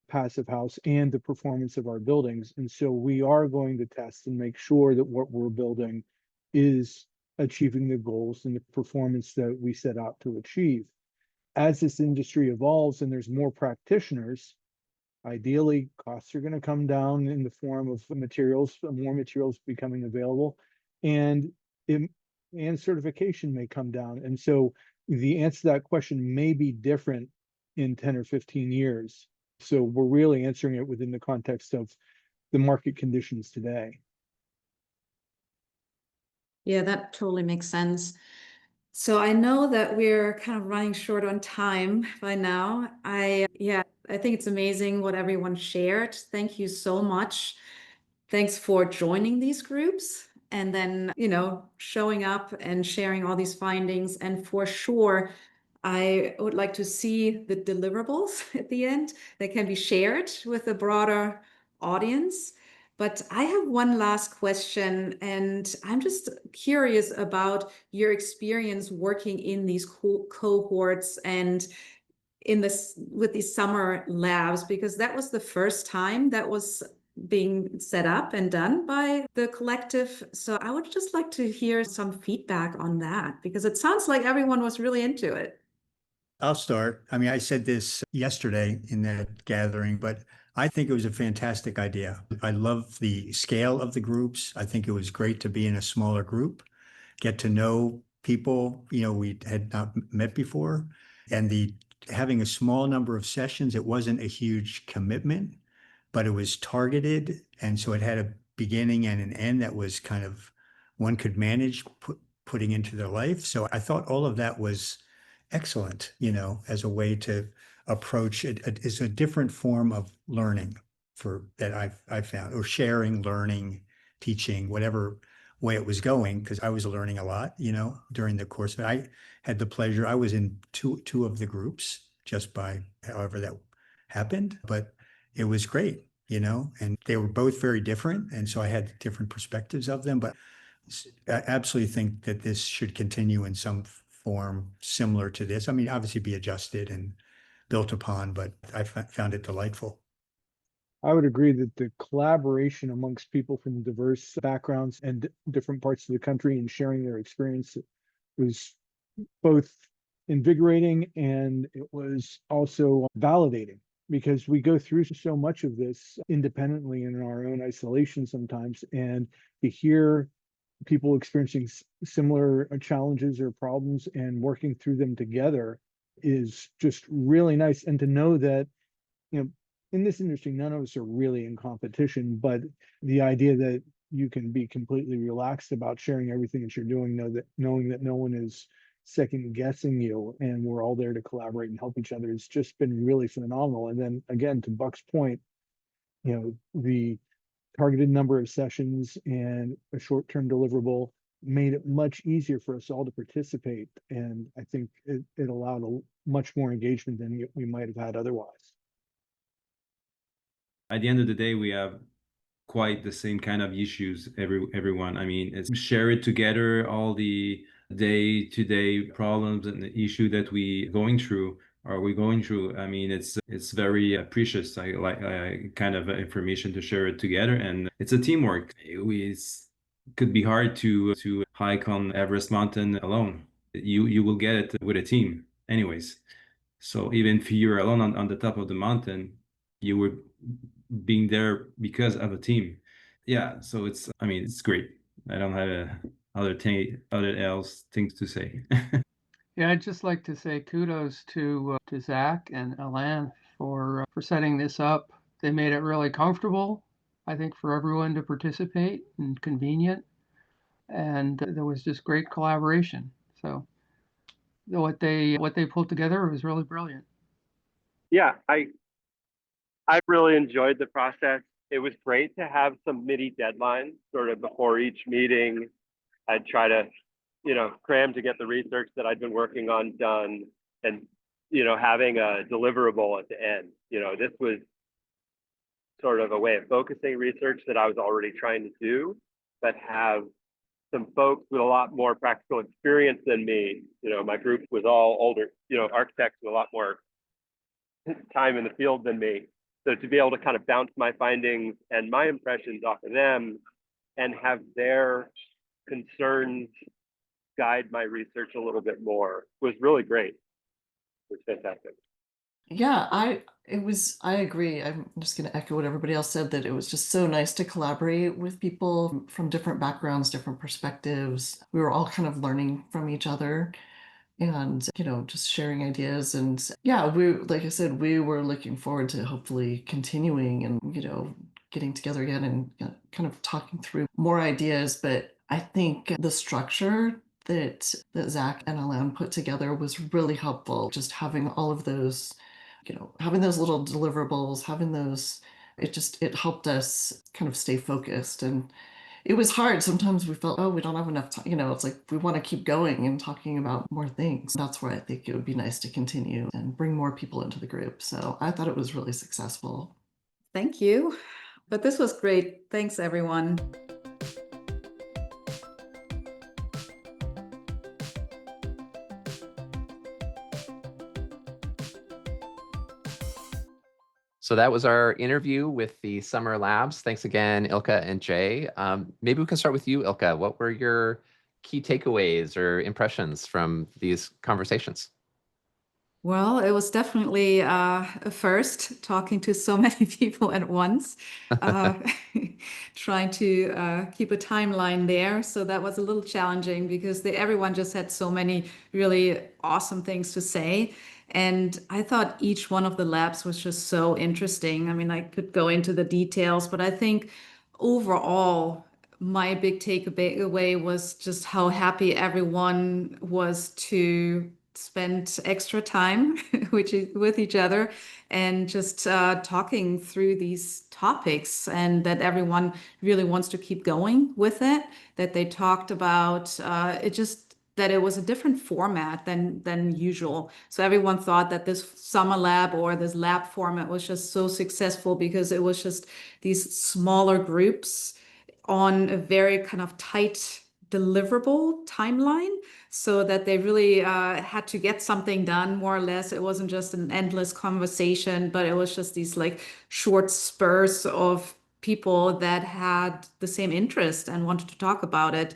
passive house and the performance of our buildings. And so we are going to test and make sure that what we're building is achieving the goals and the performance that we set out to achieve. As this industry evolves and there's more practitioners, ideally costs are going to come down in the form of materials, more materials becoming available, and and certification may come down. And so the answer to that question may be different in 10 or 15 years. So we're really answering it within the context of the market conditions today. Yeah, that totally makes sense. So I know that we're kind of running short on time by now. I think it's amazing what everyone shared. Thank you so much. Thanks for joining these groups and then, showing up and sharing all these findings. And for sure, I would like to see the deliverables at the end that can be shared with a broader audience. But I have one last question, and I'm just curious about your experience working in these cohorts and in this with these summer labs, because that was the first time that was being set up and done by the collective. So I would just like to hear some feedback on that, because it sounds like everyone was really into it. I'll start. I mean, I said this yesterday in that gathering, but I think it was a fantastic idea. I love the scale of the groups. I think it was great to be in a smaller group, get to know people, we had not met before. And having a small number of sessions, it wasn't a huge commitment, but it was targeted. And so it had a beginning and an end that was kind of one could manage putting into their life. So I thought all of that was excellent, as a way to approach it. It's a different form of learning that I've found, or sharing, learning, teaching, whatever way it was going, because I was learning a lot, during the course of it. I had the pleasure, I was in two of the groups just by however that happened, but it was great, and they were both very different. And so I had different perspectives of them, but I absolutely think that this should continue in some form similar to this. I mean, obviously be adjusted and built upon, but I found it delightful. I would agree that the collaboration amongst people from diverse backgrounds and different parts of the country and sharing their experience was both invigorating, and it was also validating, because we go through so much of this independently in our own isolation sometimes, and to hear people experiencing similar challenges or problems and working through them together is just really nice. And to know that, in this industry, none of us are really in competition, but the idea that you can be completely relaxed about sharing everything that you're doing, knowing that no one is second guessing you, and we're all there to collaborate and help each other, has just been really phenomenal. And then again, to Buck's point, the targeted number of sessions and a short-term deliverable made it much easier for us all to participate. And I think it allowed much more engagement than we might have had otherwise. At the end of the day, we have quite the same kind of issues, everyone. I mean, it's share it together, all the day-to-day problems and the issue that we going through. I mean, it's very precious, kind of information to share it together, and it's a teamwork. It could be hard to hike on Everest Mountain alone. You will get it with a team, anyways. So even if you're alone on the top of the mountain, you were being there because of a team. Yeah, so it's great. I don't have other things to say. Yeah, I'd just like to say kudos to Zach and Alan for setting this up. They made it really comfortable, I think, for everyone to participate, and convenient. And there was just great collaboration. So what they pulled together was really brilliant. Yeah, I really enjoyed the process. It was great to have some mini deadlines sort of before each meeting. I'd try to, cram to get the research that I'd been working on done, and, having a deliverable at the end. This was sort of a way of focusing research that I was already trying to do, but have some folks with a lot more practical experience than me. My group was all older, architects with a lot more time in the field than me. So to be able to kind of bounce my findings and my impressions off of them and have their concerns guide my research a little bit more was really great. It was fantastic. Yeah, I agree. I'm just going to echo what everybody else said, that it was just so nice to collaborate with people from different backgrounds, different perspectives. We were all kind of learning from each other and, just sharing ideas. And yeah, like I said, we were looking forward to hopefully continuing and, getting together again and kind of talking through more ideas. But I think the structure that Zach and Alain put together was really helpful. Just having all of those, having those little deliverables, having those, it helped us kind of stay focused. And it was hard. Sometimes we felt, oh, we don't have enough time. It's like we want to keep going and talking about more things. That's where I think it would be nice to continue and bring more people into the group. So I thought it was really successful. Thank you. But this was great. Thanks, everyone. So that was our interview with the Summer Labs. Thanks again, Ilka and Jay. Maybe we can start with you, Ilka. What were your key takeaways or impressions from these conversations? Well, it was definitely a first, talking to so many people at once, trying to keep a timeline there. So that was a little challenging because everyone just had so many really awesome things to say. And I thought each one of the labs was just so interesting. I mean, I could go into the details, but I think overall, my big takeaway was just how happy everyone was to spend extra time with each other and just talking through these topics, and that everyone really wants to keep going with it, that they talked about that it was a different format than usual. So everyone thought that this summer lab or this lab format was just so successful because it was just these smaller groups on a very kind of tight deliverable timeline, so that they really had to get something done, more or less. It wasn't just an endless conversation, but it was just these like short spurs of people that had the same interest and wanted to talk about it.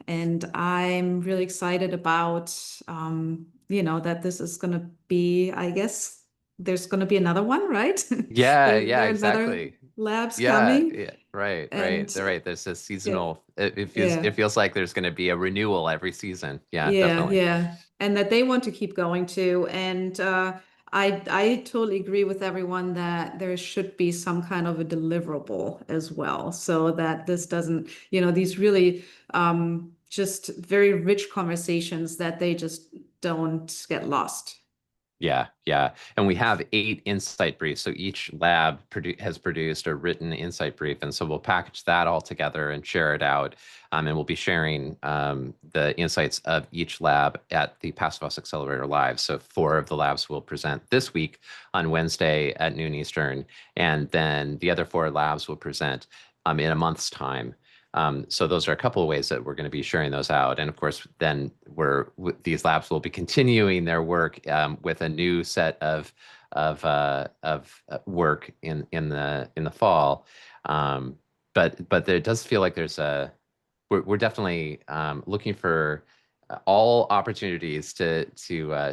And I'm really excited about, that this is going to be, I guess, there's going to be another one, right? Yeah, There are exactly. labs Yeah, coming. right. And Right. There's a seasonal. It yeah. feels like there's going to be a renewal every season. Yeah, Yeah, definitely. yeah. And that they want to keep going too. And I totally agree with everyone that there should be some kind of a deliverable as well, so that this doesn't, these really just very rich conversations, that they just don't get lost. Yeah. And we have 8 insight briefs. So each lab has produced a written insight brief. And so we'll package that all together and share it out. And we'll be sharing the insights of each lab at the Passive House Accelerator Live. So 4 of the labs will present this week on Wednesday at noon Eastern. And then the other 4 labs will present in a month's time. So those are a couple of ways that we're going to be sharing those out. And of course, then these labs will be continuing their work with a new set of work in the fall. But there does feel like we're definitely looking for all opportunities to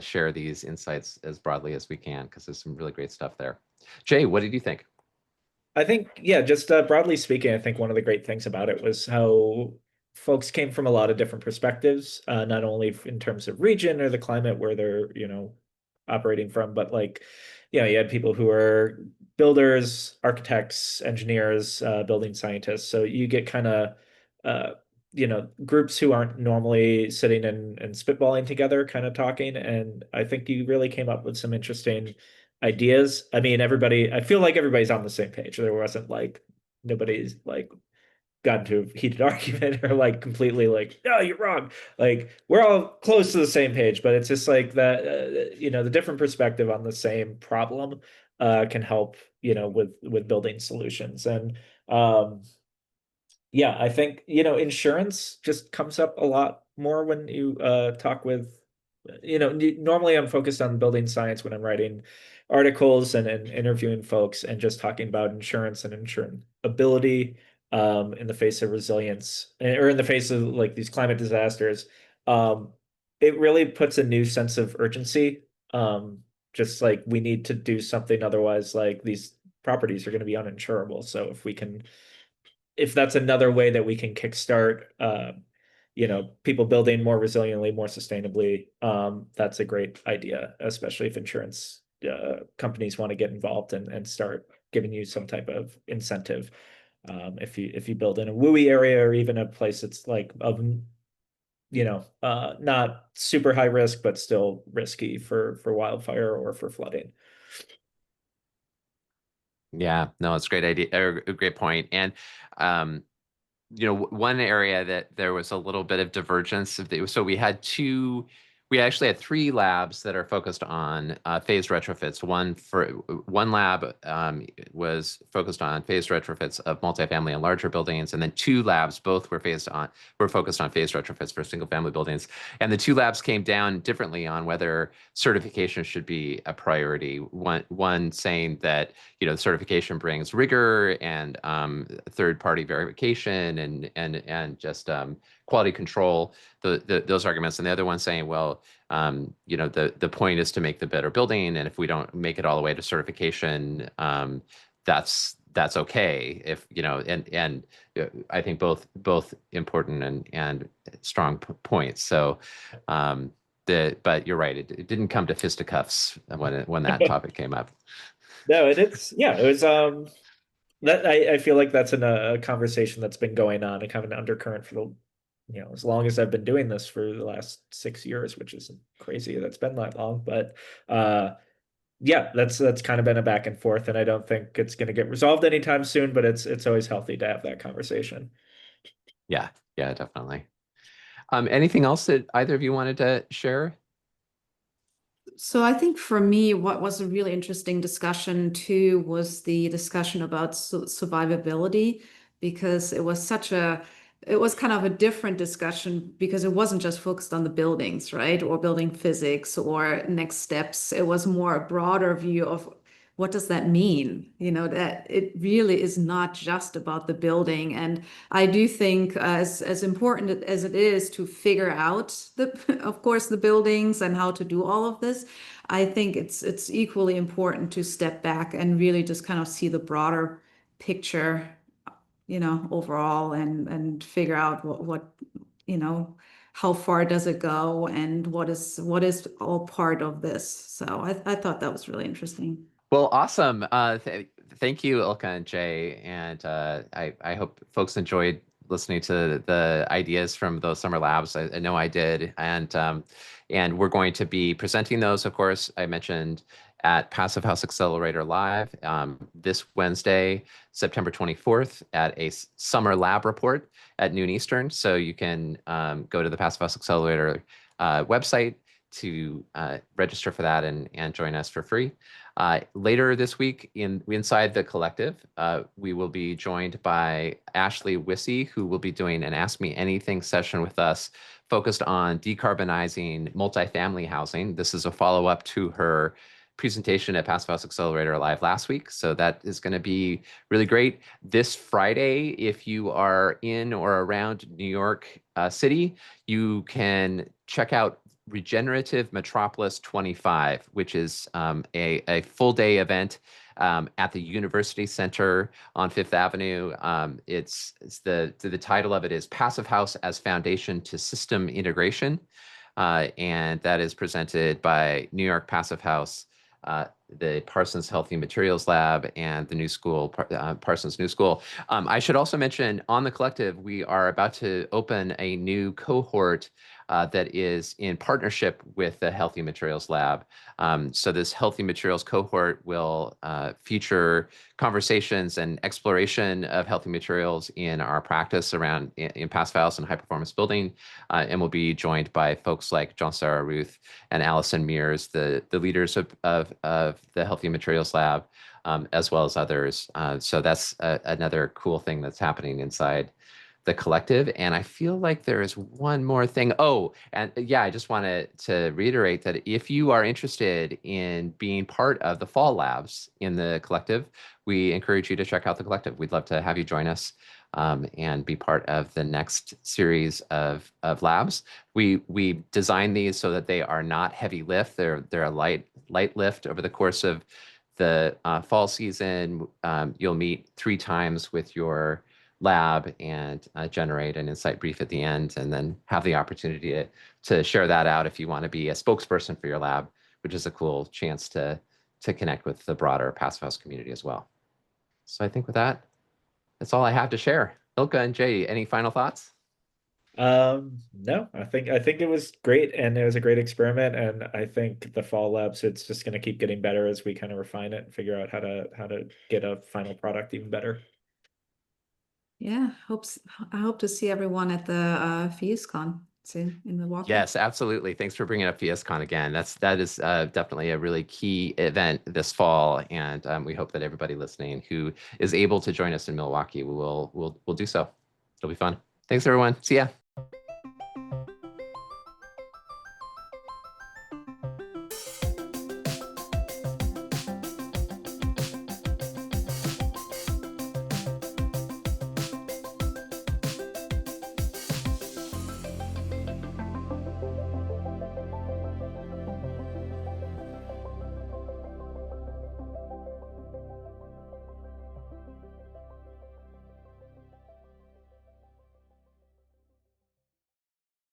share these insights as broadly as we can, because there's some really great stuff there. Jay, what did you think? I think, yeah, just broadly speaking, I think one of the great things about it was how folks came from a lot of different perspectives, not only in terms of region or the climate where they're, operating from, but like, you had people who are builders, architects, engineers, building scientists. So you get kind of, groups who aren't normally sitting and spitballing together, kind of talking. And I think you really came up with some interesting ideas. I mean, I feel like everybody's on the same page. There wasn't like, nobody's like got into a heated argument or like completely like, no, you're wrong. Like we're all close to the same page, but it's just like that, the different perspective on the same problem can help, with building solutions. And yeah, I think, insurance just comes up a lot more when you talk with normally I'm focused on building science when I'm writing articles and interviewing folks and just talking about insurance and insurability in the face of resilience or in the face of like these climate disasters. It really puts a new sense of urgency. Just like we need to do something, otherwise like these properties are going to be uninsurable. So if that's another way that we can kickstart people building more resiliently, more sustainably, that's a great idea, especially if insurance companies want to get involved and start giving you some type of incentive. If you build in a WUI area or even a place that's like of not super high risk, but still risky for wildfire or for flooding. Yeah, no, it's a great idea, or a great point. And one area that there was a little bit of divergence. So we actually had 3 labs that are focused on phased retrofits. One lab was focused on phased retrofits of multifamily and larger buildings, and then 2 labs both were focused on phased retrofits for single family buildings. And the 2 labs came down differently on whether certification should be a priority. One saying that certification brings rigor and third-party verification and just quality control, those arguments, and the other one saying, well, the point is to make the better building, and if we don't make it all the way to certification, that's okay. If and I think both important and strong points. So, but you're right, it didn't come to fisticuffs when that topic came up. No, and it was that I feel like that's a conversation that's been going on, a kind of an undercurrent for the as long as I've been doing this for the last 6 years, which is crazy that's been that long. But that's kind of been a back and forth, and I don't think it's going to get resolved anytime soon, but it's always healthy to have that conversation. Yeah, definitely. Anything else that either of you wanted to share? So I think for me, what was a really interesting discussion too was the discussion about survivability, because it was kind of a different discussion because it wasn't just focused on the buildings, right? Or building physics or next steps. It was more a broader view of what does that mean? That it really is not just about the building. And I do think as important as it is to figure out of course, the buildings and how to do all of this, I think it's equally important to step back and really just kind of see the broader picture, overall and figure out what how far does it go and what is all part of this. So I thought that was really interesting. Well, awesome. Thank you, Ilka and Jay. And I hope folks enjoyed listening to the ideas from those summer labs. I know I did. And we're going to be presenting those, of course, I mentioned at Passive House Accelerator Live this Wednesday, September 24th at a summer lab report at noon Eastern. So you can go to the Passive House Accelerator website to register for that and join us for free. Later this week inside the collective, we will be joined by Ashley Wissey, who will be doing an Ask Me Anything session with us focused on decarbonizing multifamily housing. This is a follow-up to her presentation at Passive House Accelerator Live last week. So that is going to be really great. This Friday, if you are in or around New York City, you can check out Regenerative Metropolis 25, which is a full day event at the University Center on Fifth Avenue. It's the title of it is Passive House as Foundation to System Integration. And that is presented by New York Passive House, the Parsons Healthy Materials Lab, and the New School, Parsons New School. I should also mention on the collective, we are about to open a new cohort that is in partnership with the Healthy Materials Lab. So this Healthy Materials cohort will feature conversations and exploration of healthy materials in our practice around in Passive House and high performance building, and will be joined by folks like John Sarah Ruth and Allison Mears, the leaders of the Healthy Materials Lab, as well as others. So that's another cool thing that's happening inside the collective. And I feel like there is one more thing. Oh, and yeah, I just wanted to reiterate that if you are interested in being part of the fall labs in the collective, we encourage you to check out the collective. We'd love to have you join us and be part of the next series of labs. We designed these so that they are not heavy lift. They're a light lift over the course of the fall season. You'll meet 3 times with your lab and generate an insight brief at the end, and then have the opportunity to share that out if you want to be a spokesperson for your lab, which is a cool chance to connect with the broader Passive House community as well. So I think with that, that's all I have to share. Ilka and Jay, any final thoughts? No, I think it was great, and it was a great experiment, and I think the fall labs, it's just going to keep getting better as we kind of refine it and figure out how to get a final product even better. Yeah, I hope to see everyone at the FIUSCon soon in Milwaukee. Yes, absolutely. Thanks for bringing up FIUSCon again. That is definitely a really key event this fall, and we hope that everybody listening who is able to join us in Milwaukee will do so. It'll be fun. Thanks, everyone. See ya.